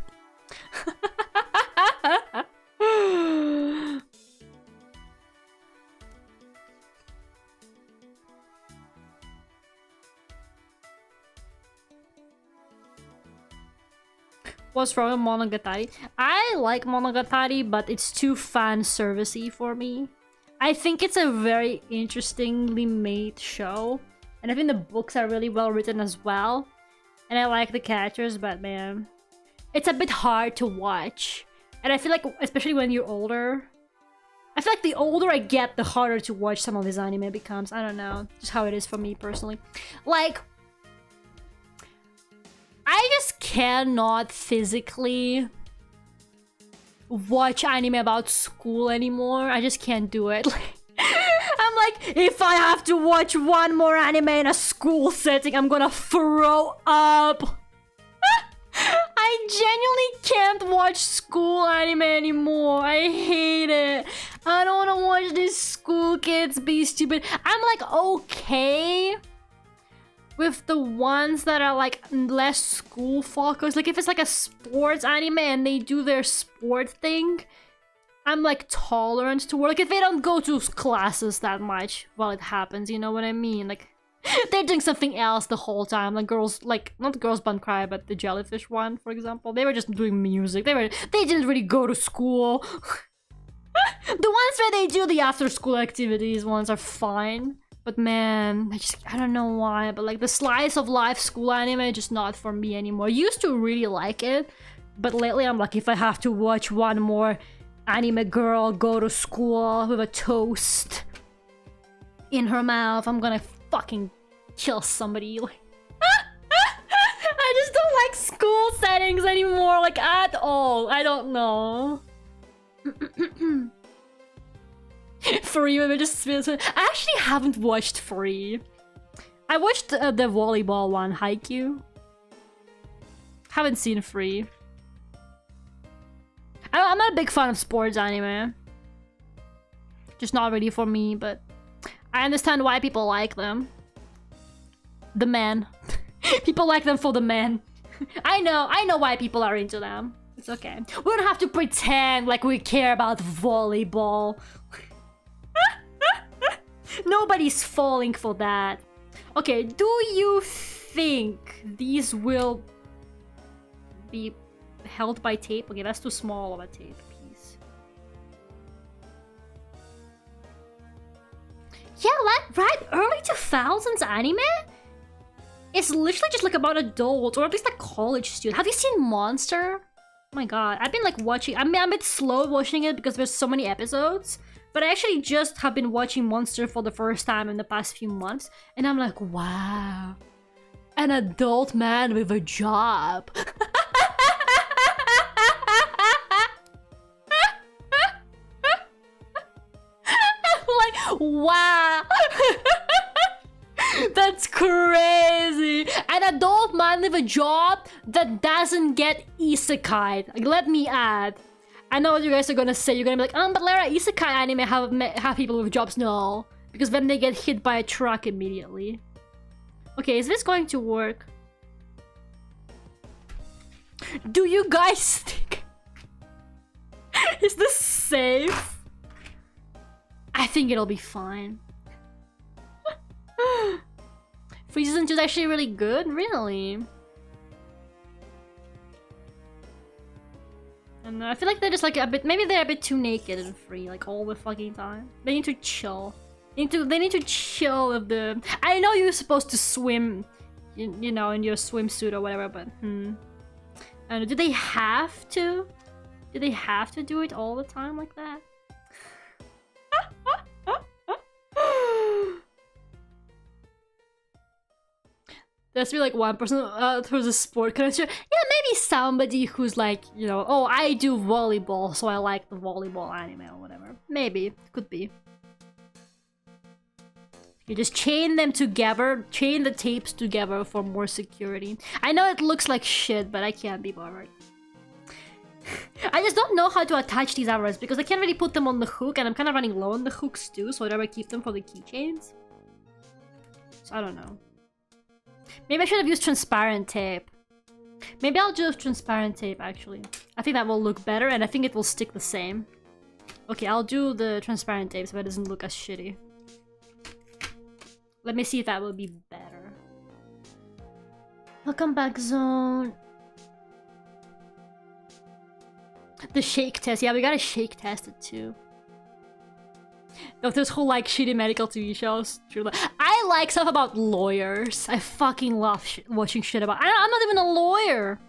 What's wrong with Monogatari? I like Monogatari, but it's too fan servicey for me. I think it's a very interestingly made show, and I think the books are really well written as well. And I like the characters, but man, it's a bit hard to watch. And I feel like, especially when you're older, I feel like the older I get, the harder to watch some of this anime becomes. I don't know, just how it is for me personally. Like, I just cannot physically watch anime about school anymore. I just can't do it. I'm like, if I have to watch one more anime in a school setting, I'm gonna throw up. I genuinely can't watch school anime anymore. I hate it. I don't want to watch these school kids be stupid. I'm like, okay with the ones that are like less school focused. Like if it's like a sports anime and they do their sport thing, I'm like tolerant to, like if they don't go to classes that much while it happens, you know what I mean? Like they're doing something else the whole time. Like girls, like not Girls Band Cry, but the Jellyfish one, for example. They were just doing music. They didn't really go to school. The ones where they do the after school activities ones are fine. But man, I don't know why, but like the slice of life school anime just not for me anymore. I used to really like it, but lately I'm like, if I have to watch one more anime girl go to school with a toast in her mouth, I'm gonna fucking kill somebody. Like, I just don't like school settings anymore, like at all. I don't know. Free, maybe just I actually haven't watched Free. I watched the volleyball one, Haikyuu. Haven't seen Free. I'm not a big fan of sports anime. Just not really for me, but I understand why people like them. The men. People like them for the men. I know why people are into them. It's okay. We don't have to pretend like we care about volleyball. Nobody's falling for that. Okay, do you think these will be held by tape? Okay, that's too small of a tape piece. Yeah, right? Early 2000s anime? It's literally just like about adults, or at least like college students. Have you seen Monster? Oh my god, I've been like watching. I'm a bit slow watching it because there's so many episodes. But I actually just have been watching Monster for the first time in the past few months. And I'm like, wow. An adult man with a job. I'm like, wow. That's crazy. An adult man with a job that doesn't get isekai'd. Like, let me add. I know what you guys are gonna say. You're gonna be like, but Lera, isekai anime have people with jobs. No, because then they get hit by a truck immediately. Okay, is this going to work? Do you guys think... Is this safe? I think it'll be fine. Free Season 2 is actually really good? Really? And I feel like they're just like a bit... Maybe they're a bit too naked and free, like all the fucking time. They need to chill. They need to chill with the... I know you're supposed to swim, you know, in your swimsuit or whatever, but I don't know, do they have to? Do they have to do it all the time like that? There's be like one person who's a sport connoisseur. Yeah, maybe somebody who's like, you know, oh, I do volleyball, so I like the volleyball anime or whatever. Maybe, could be. You just chain them together, chain the tapes together for more security. I know it looks like shit, but I can't be bothered. I just don't know how to attach these arrows because I can't really put them on the hook, and I'm kind of running low on the hooks too, so I'd rather keep them for the keychains. So I don't know. Maybe I should have used transparent tape. Maybe I'll do transparent tape actually. I think that will look better, and I think it will stick the same. Okay, I'll do the transparent tape so it doesn't look as shitty. Let me see if that will be better. Welcome back, Zone. The shake test. Yeah, we gotta shake test it too. Of those whole like shitty medical TV shows. I like stuff about lawyers. I fucking love watching shit about... I'm not even a lawyer.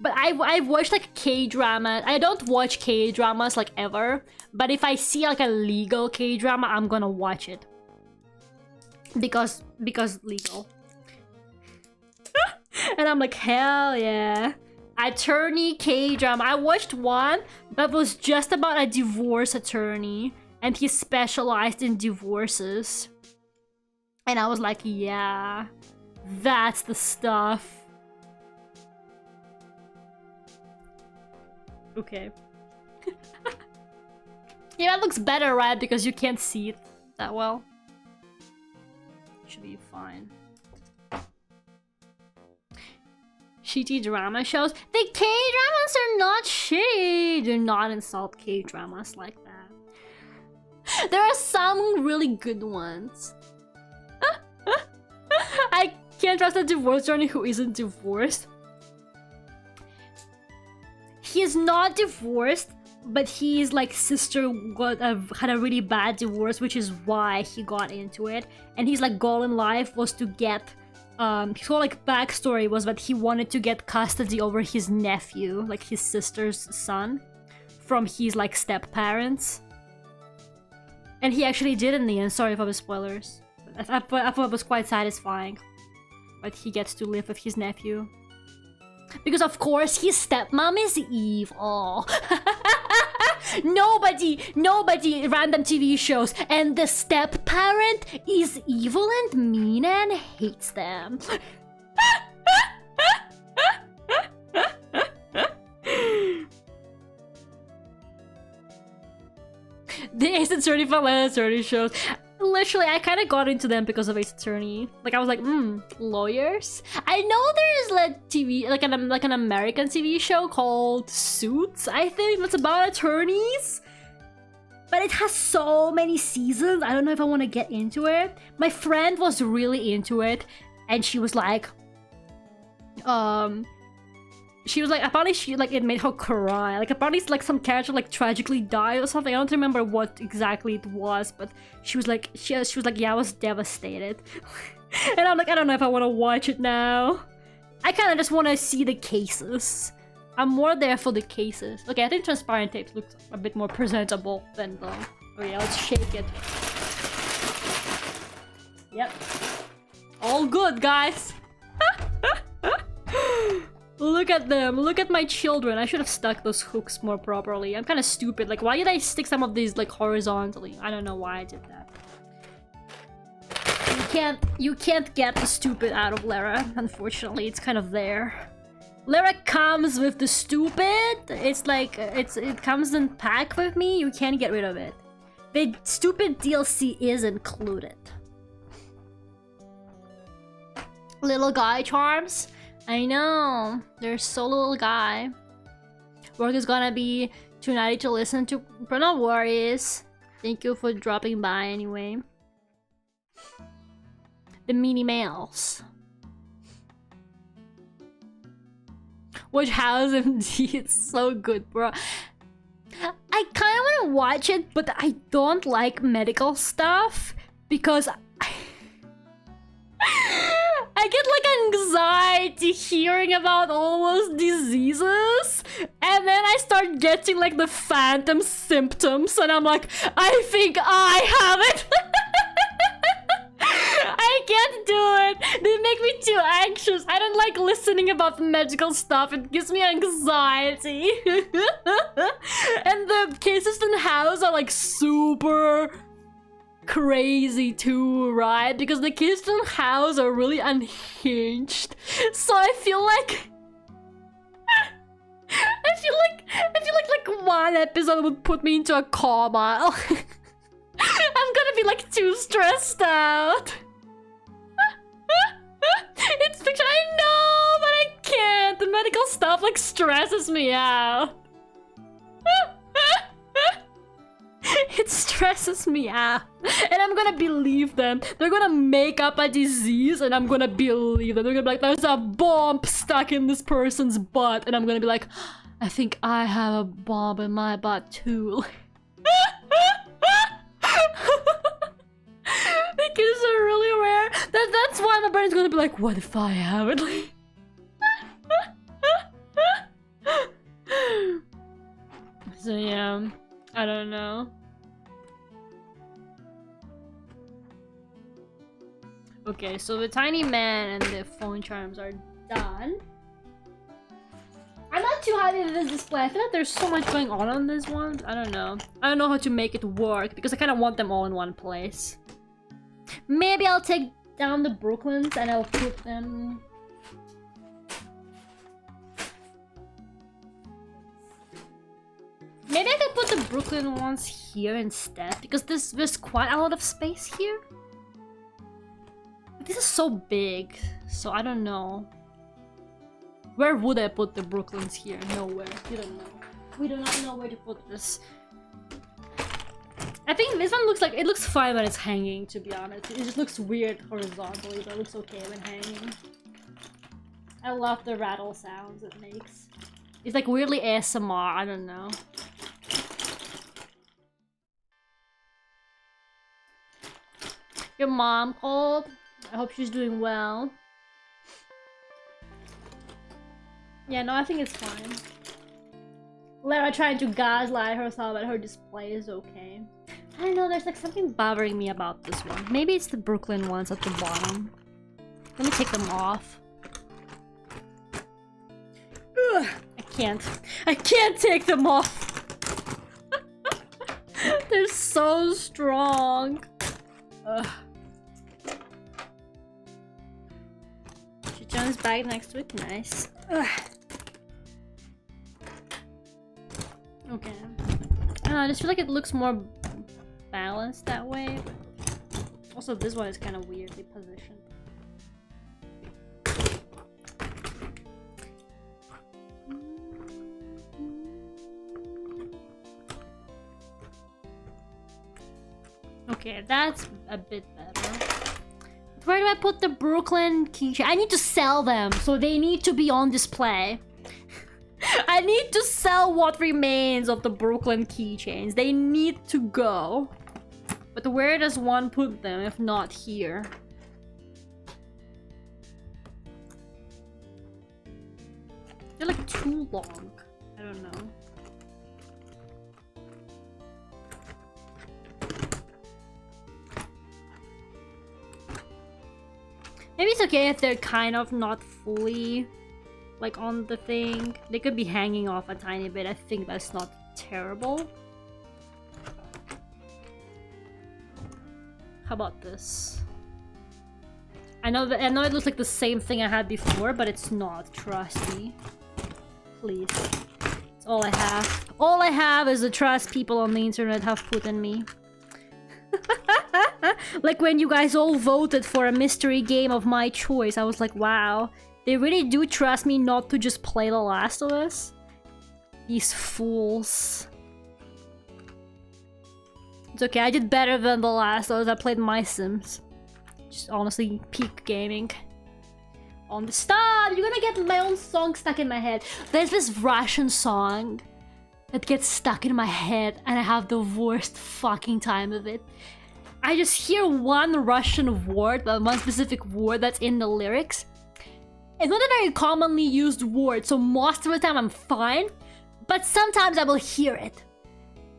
But I've watched like K-drama. I don't watch K-dramas like ever. But if I see like a legal K-drama, I'm gonna watch it. Because legal. And I'm like, hell yeah. Attorney K-drama. I watched one that was just about a divorce attorney. And he specialized in divorces. And I was like, yeah. That's the stuff. Okay. Yeah, that looks better, right? Because you can't see it that well. Should be fine. Shitty drama shows. The K-dramas are not shitty. Do not insult K-dramas like that. There are some really good ones. I can't trust a divorce attorney who isn't divorced. He is not divorced, but his like sister had a really bad divorce, which is why he got into it. And his like goal in life was to get his whole like backstory was that he wanted to get custody over his nephew, like his sister's son, from his like step parents. And he actually did in the end. Sorry for the spoilers. I thought it was quite satisfying. But he gets to live with his nephew. Because of course his stepmom is evil. Nobody random TV shows, and the step parent is evil and mean and hates them. The Ace Attorney from Ace Attorney shows. Literally, I kind of got into them because of Ace Attorney. Like, I was like, lawyers? I know there is like TV, like an American TV show called Suits, I think, that's about attorneys. But it has so many seasons, I don't know if I want to get into it. My friend was really into it, and she was like, apparently it made her cry. Like, apparently it's like some character like tragically died or something. I don't remember what exactly it was, but she was like, yeah, I was devastated. And I'm like, I don't know if I want to watch it now. I kind of just want to see the cases. I'm more there for the cases. Okay, I think transparent tapes looks a bit more presentable than the... Oh yeah, let's shake it. Yep. All good, guys. Look at them. Look at my children. I should have stuck those hooks more properly. I'm kind of stupid. Like, why did I stick some of these like horizontally? I don't know why I did that. You can't get the stupid out of Lera. Unfortunately, it's kind of there. Lera comes with the stupid. It's like it comes in pack with me. You can't get rid of it. The stupid DLC is included. Little guy charms. I know. They're so little guy. Work is gonna be too naughty to listen to, but no worries. Thank you for dropping by anyway. The mini males. Which house MD? It's so good, bro. I kind of want to watch it, but I don't like medical stuff because I get like anxiety hearing about all those diseases, and then I start getting like the phantom symptoms, and I'm like, I think I have it. I can't do it. They make me too anxious. I don't like listening about medical stuff. It gives me anxiety. And the cases in the house are like super crazy too, right? Because the kids in the house are really unhinged. So I feel like I feel like one episode would put me into a coma. I'm gonna be like too stressed out. It's fiction, I know, but I can't. The medical stuff like stresses me out. It stresses me out. And I'm gonna believe them. They're gonna make up a disease and I'm gonna believe them. They're gonna be like, there's a bomb stuck in this person's butt. And I'm gonna be like, I think I have a bomb in my butt too. The kids are really rare. That's why my brain's gonna be like, what if I have it? So yeah, I don't know. Okay, so the tiny man and the phone charms are done. I'm not too happy with this display. I feel like there's so much going on this one. I don't know. I don't know how to make it work because I kind of want them all in one place. Maybe I'll take down the Brooklyns and I'll put them... Maybe I could put the Brooklyn ones here instead because there's quite a lot of space here. This is so big, so I don't know. Where would I put the Brooklyns here? Nowhere. We don't know. We do not know where to put this. I think this one looks like it looks fine when it's hanging, to be honest. It just looks weird horizontally, but it looks okay when hanging. I love the rattle sounds it makes. It's like weirdly ASMR, I don't know. Your mom called. I hope she's doing well. Yeah, no, I think it's fine. Lera trying to gaslight herself that her display is okay. I don't know, there's like something bothering me about this one. Maybe it's the Brooklyn ones at the bottom. Let me take them off. Ugh, I can't take them off. They're so strong. Ugh. She jumps back next to it, nice. Ugh. Okay. I just feel like it looks more balanced that way. Also, this one is kind of weirdly positioned. Okay, that's a bit better. Where do I put the Brooklyn keychain? I need to sell them, so they need to be on display. I need to sell what remains of the Brooklyn keychains. They need to go. But where does one put them if not here? They're like too long. I don't know. Maybe it's okay if they're kind of not fully like on the thing. They could be hanging off a tiny bit. I think that's not terrible. How about this? I know it looks like the same thing I had before, but it's not. Trust me. Please. It's all I have. All I have is the trust people on the internet have put in me. Like when you guys all voted for a mystery game of my choice, I was like, wow, they really do trust me not to just play The Last of Us? These fools. It's okay, I did better than The Last of Us. I played My Sims. Just honestly, peak gaming. On the stop! You're gonna get my own song stuck in my head. There's this Russian song that gets stuck in my head and I have the worst fucking time of it. I just hear one Russian word, one specific word that's in the lyrics. It's not a very commonly used word, so most of the time I'm fine. But sometimes I will hear it.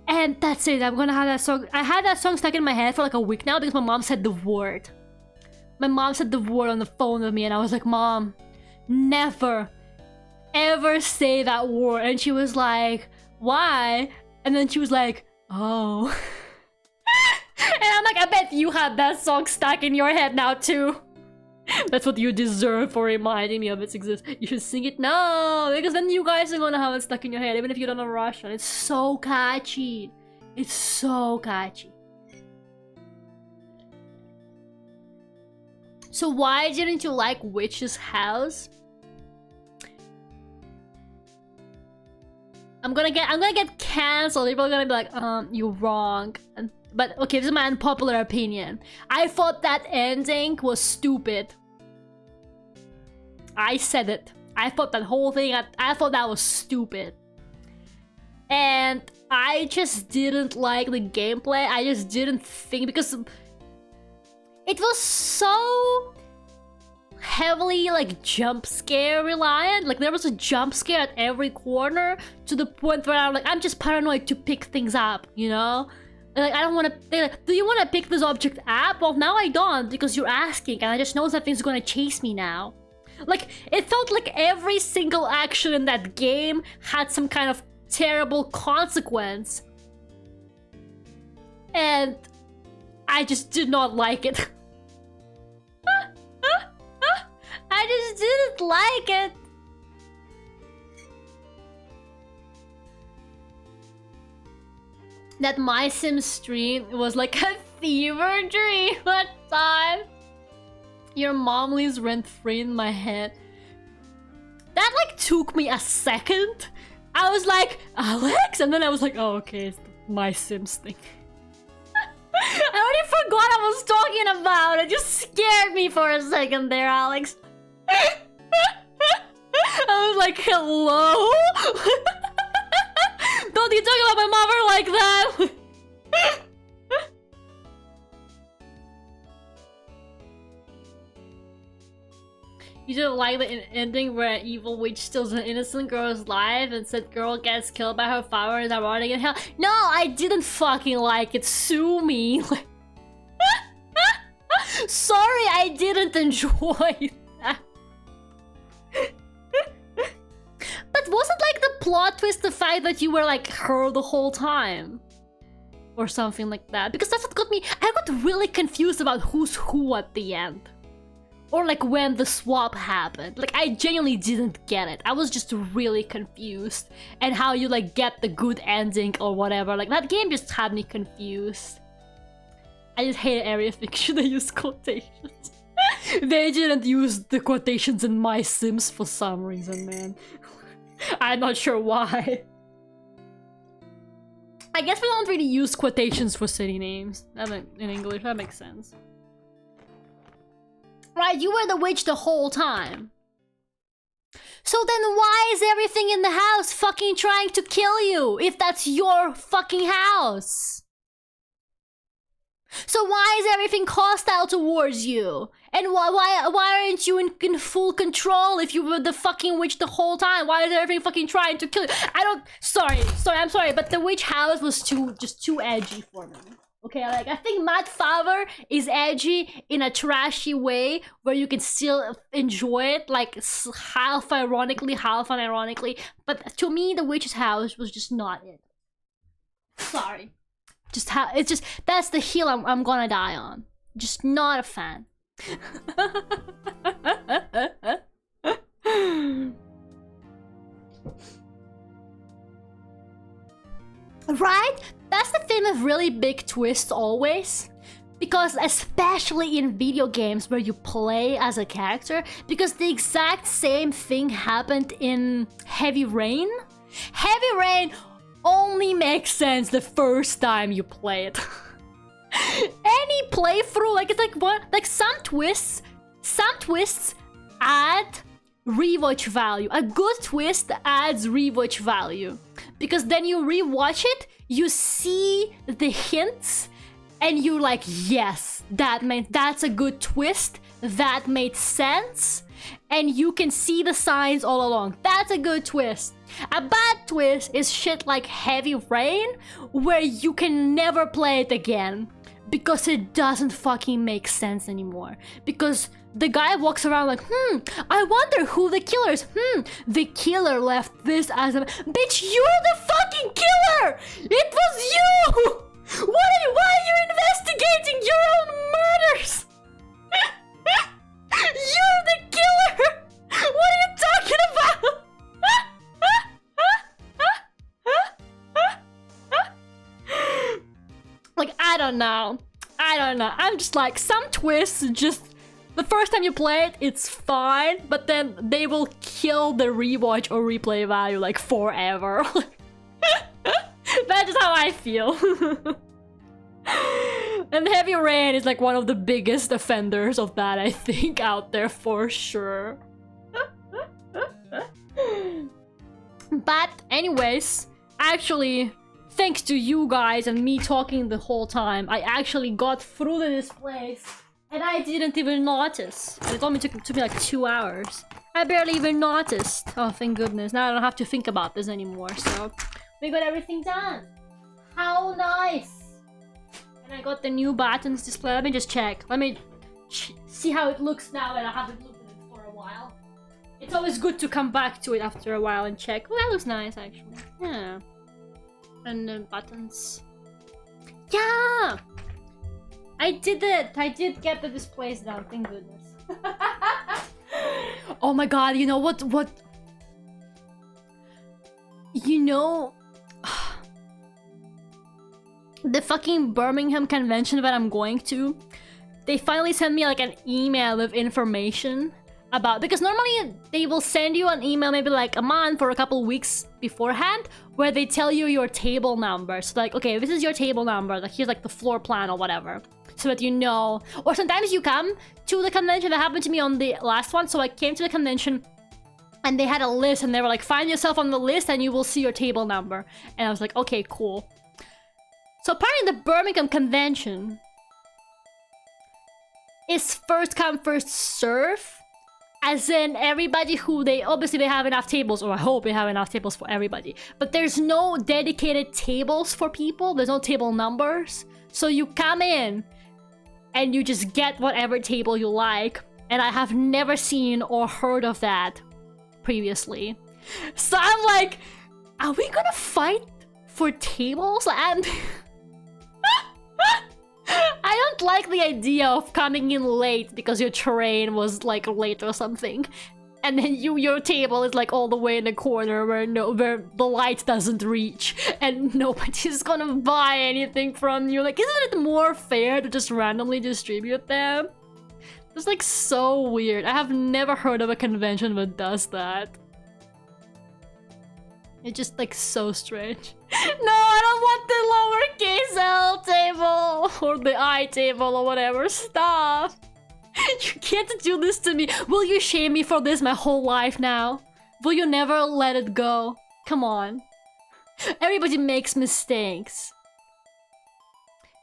And that's it, I'm gonna have that song. I had that song stuck in my head for like a week now because my mom said the word. My mom said the word on the phone with me and I was like, Mom, never, ever say that word. And she was like, why? And then she was like, oh. And I'm like, I bet you had that song stuck in your head now too. That's what you deserve for reminding me of its existence. You should sing it now, because then you guys are gonna have it stuck in your head, even if you don't know Russian. It's so catchy. It's so catchy. So why didn't you like Witch's House? I'm gonna get cancelled. People are gonna be like, you're wrong. But okay, this is my unpopular opinion. I thought that ending was stupid. I said it. I thought that whole thing, I thought that was stupid. And I just didn't like the gameplay. I just didn't think, because it was so heavily like jump scare reliant. Like there was a jump scare at every corner to the point where I'm just paranoid to pick things up, you know? Like, I don't want to. They're like, do you want to pick this object up? Well, now I don't because you're asking, and I just know something's gonna chase me now. Like, it felt like every single action in that game had some kind of terrible consequence. And I just did not like it. I just didn't like it. That My Sims stream was like a fever dream at time. Your mom lives rent-free in my head. That like took me a second. I was like, Alex? And then I was like, oh, okay, it's the My Sims thing. I already forgot I was talking about it. Just scared me for a second there, Alex. I was like, hello? Don't you talk about my mother like that? You didn't like the ending where an evil witch steals an innocent girl's life and said girl gets killed by her father and is ironic in hell? No, I didn't fucking like it. Sue me. Sorry, I didn't enjoy that. But wasn't like the plot twist the fact that you were like her the whole time? Or something like that? Because that's what got me. I got really confused about who's who at the end. Or like when the swap happened. Like I genuinely didn't get it. I was just really confused. And how you like get the good ending or whatever. Like that game just had me confused. I just hate area fiction. They use quotations. They didn't use the quotations in My Sims for some reason, man. I'm not sure why. I guess we don't really use quotations for city names in English. That makes sense. Right, you were the witch the whole time. So then why is everything in the house fucking trying to kill you if that's your fucking house? So why is everything hostile towards you? And why aren't you in full control if you were the fucking witch the whole time? Why is everything fucking trying to kill you? I'm sorry, but the witch house was just too edgy for me. Okay, like I think Mad Father is edgy in a trashy way where you can still enjoy it, like half ironically, half unironically. But to me, the witch's house was just not it. Sorry. It's just that's the hill I'm gonna die on. Just not a fan. Right? That's the thing with really big twists always. Because especially in video games where you play as a character, because the exact same thing happened in Heavy Rain. Heavy Rain only makes sense the first time you play it. Any playthrough, like it's like what, like some twists add rewatch value. A good twist adds rewatch value because then you rewatch it, you see the hints, and you're like, yes, that's a good twist. That made sense, and you can see the signs all along. That's a good twist. A bad twist is shit like Heavy Rain, where you can never play it again because it doesn't fucking make sense anymore. Because the guy walks around like, I wonder who the killer is. The killer left this as a... Bitch, you're the fucking killer! It was you! Why are you investigating your own murders? You're the killer! What are you talking about? Like, I don't know. I'm just like, some twists just... The first time you play it, it's fine, but then they will kill the rewatch or replay value like forever. That's just how I feel. And Heavy Rain is like one of the biggest offenders of that, I think, out there for sure. But anyways, actually, thanks to you guys and me talking the whole time, I actually got through this place and I didn't even notice. It only took me like 2 hours. I barely even noticed. Oh, thank goodness. Now I don't have to think about this anymore, so we got everything done. How nice! And I got the new buttons display. Let me just check. Let me see how it looks now, and I haven't looked at it for a while. It's always good to come back to it after a while and check. Oh, that looks nice, actually. Yeah. And the buttons. Yeah! I did it! I did get the displays down, thank goodness. Oh my god, you know what? You know... The fucking Birmingham convention that I'm going to, they finally sent me like an email with information about, because normally they will send you an email maybe like a month or a couple weeks beforehand where they tell you your table number. So like, okay, this is your table number, like here's like the floor plan or whatever, so that you know. Or sometimes you come to the convention. That happened to me on the last one. So I came to the convention and they had a list and they were like, find yourself on the list and you will see your table number. And I was like, okay, cool. So apparently the Birmingham convention is first come, first serve. As in everybody who obviously they have enough tables, or I hope they have enough tables for everybody. But there's no dedicated tables for people. There's no table numbers. So you come in and you just get whatever table you like. And I have never seen or heard of that previously. So I'm like, are we gonna fight for tables? And I don't like the idea of coming in late because your train was like late or something, and then your table is like all the way in the corner where the light doesn't reach, and nobody's gonna buy anything from you. Like, isn't it more fair to just randomly distribute them? It's like so weird. I have never heard of a convention that does that. It's just like so strange. No, I don't want the lowercase L table or the I table or whatever. Stop. You can't do this to me. Will you shame me for this my whole life now? Will you never let it go? Come on. Everybody makes mistakes.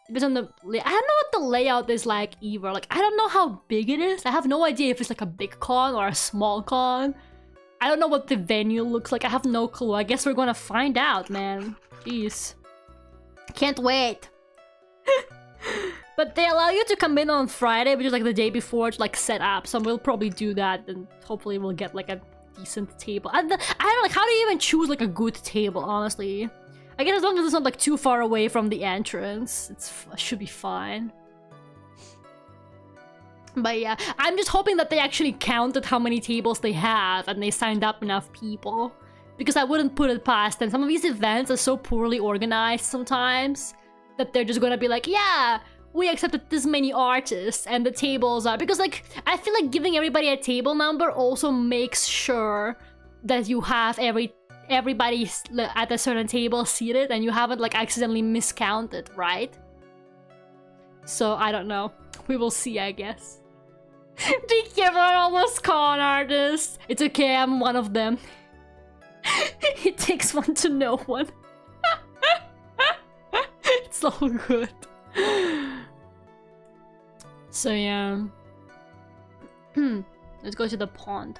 Depends on I don't know what the layout is like either. Like, I don't know how big it is. I have no idea if it's like a big con or a small con. I don't know what the venue looks like. I have no clue. I guess we're gonna find out, man. Jeez. Can't wait. But they allow you to come in on Friday, which is like the day before, to like set up. So we'll probably do that, and hopefully we'll get like a decent table. I don't know, like, how do you even choose like a good table, honestly? I guess as long as it's not like too far away from the entrance, it should be fine. But yeah, I'm just hoping that they actually counted how many tables they have and they signed up enough people. Because I wouldn't put it past them. Some of these events are so poorly organized sometimes that they're just gonna be like, yeah, we accepted this many artists and the tables are... Because like, I feel like giving everybody a table number also makes sure that you have everybody at a certain table seated and you haven't like accidentally miscounted, right? So I don't know. We will see, I guess. Be careful on all those con artists. It's okay, I'm one of them. It takes one to know one. It's all good. So yeah. Let's go to the pond.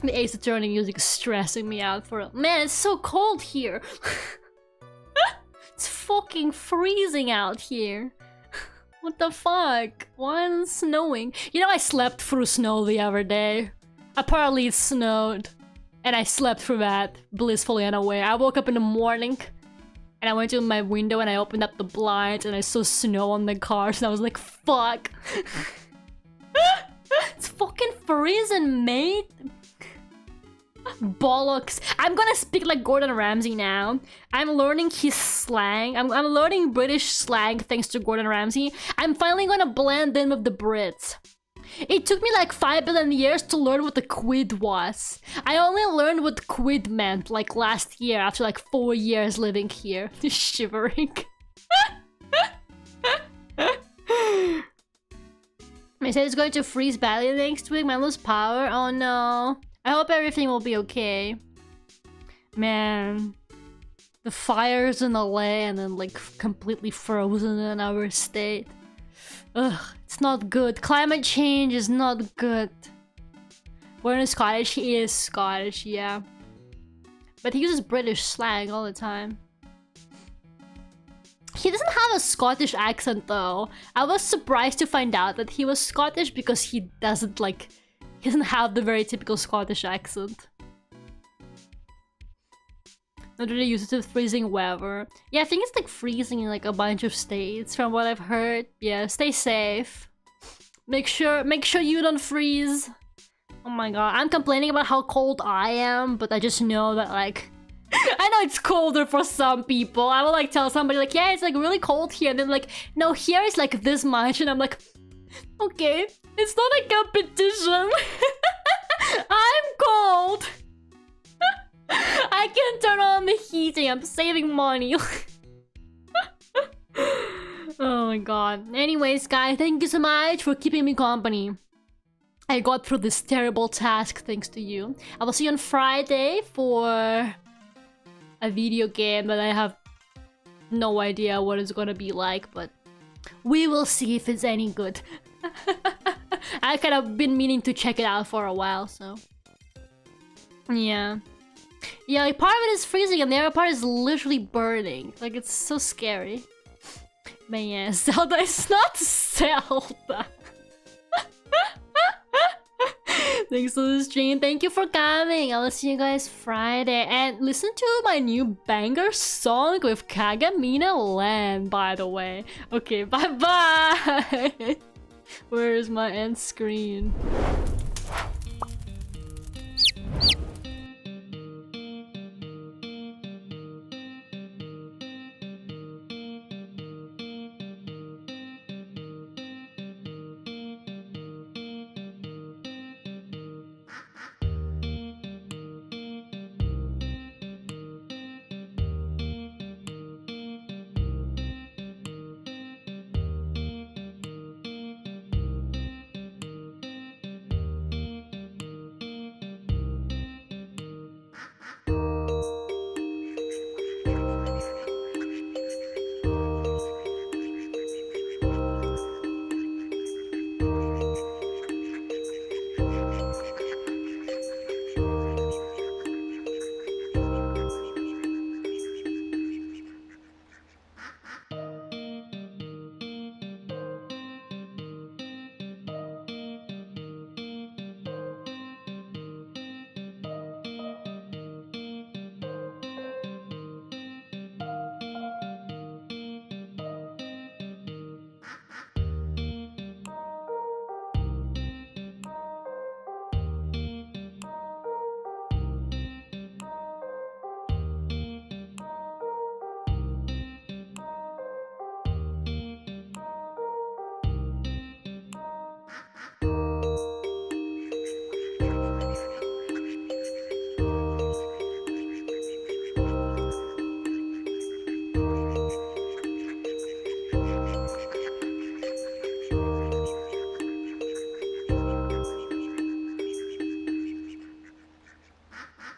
The Ace Attorney music is stressing me out for a... Man, it's so cold here. It's fucking freezing out here. What the fuck? Why is it snowing? You know, I slept through snow the other day. Apparently it snowed. And I slept through that, blissfully unaware. I woke up in the morning and I went to my window and I opened up the blinds and I saw snow on the cars and I was like, fuck. It's fucking freezing, mate. Bollocks. I'm gonna speak like Gordon Ramsay now. I'm learning his slang. I'm learning British slang thanks to Gordon Ramsay. I'm finally gonna blend in with the Brits. It took me like 5 billion years to learn what the quid was. I only learned what quid meant like last year after like 4 years living here. Shivering. They said it's going to freeze badly next week. Might lose power. Oh no. I hope everything will be okay. Man. The fires in LA and then like completely frozen in our state. Ugh, it's not good. Climate change is not good. Born in Scottish, he is Scottish, yeah. But he uses British slang all the time. He doesn't have a Scottish accent though. I was surprised to find out that he was Scottish because he doesn't like... He doesn't have the very typical Scottish accent. Not really used to freezing weather. Yeah, I think it's like freezing in like a bunch of states from what I've heard. Yeah, stay safe. Make sure you don't freeze. Oh my god, I'm complaining about how cold I am, but I just know that like... I know it's colder for some people. I will like tell somebody like, yeah, it's like really cold here. And then like, no, here it's like this much. And I'm like, okay, it's not a competition. I'm cold. I can turn on the heating. I'm saving money. Oh my god. Anyways, guys, thank you so much for keeping me company. I got through this terrible task thanks to you. I will see you on Friday for a video game that I have no idea what it's gonna be like, but we will see if it's any good. I've kind of been meaning to check it out for a while, so... Yeah. Yeah, like part of it is freezing and the other part is literally burning. Like, it's so scary. But yeah, Zelda is not Zelda. Thanks for the stream. Thank you for coming. I will see you guys Friday. And listen to my new banger song with Kagamina Land, by the way. Okay, bye-bye. Where is my end screen?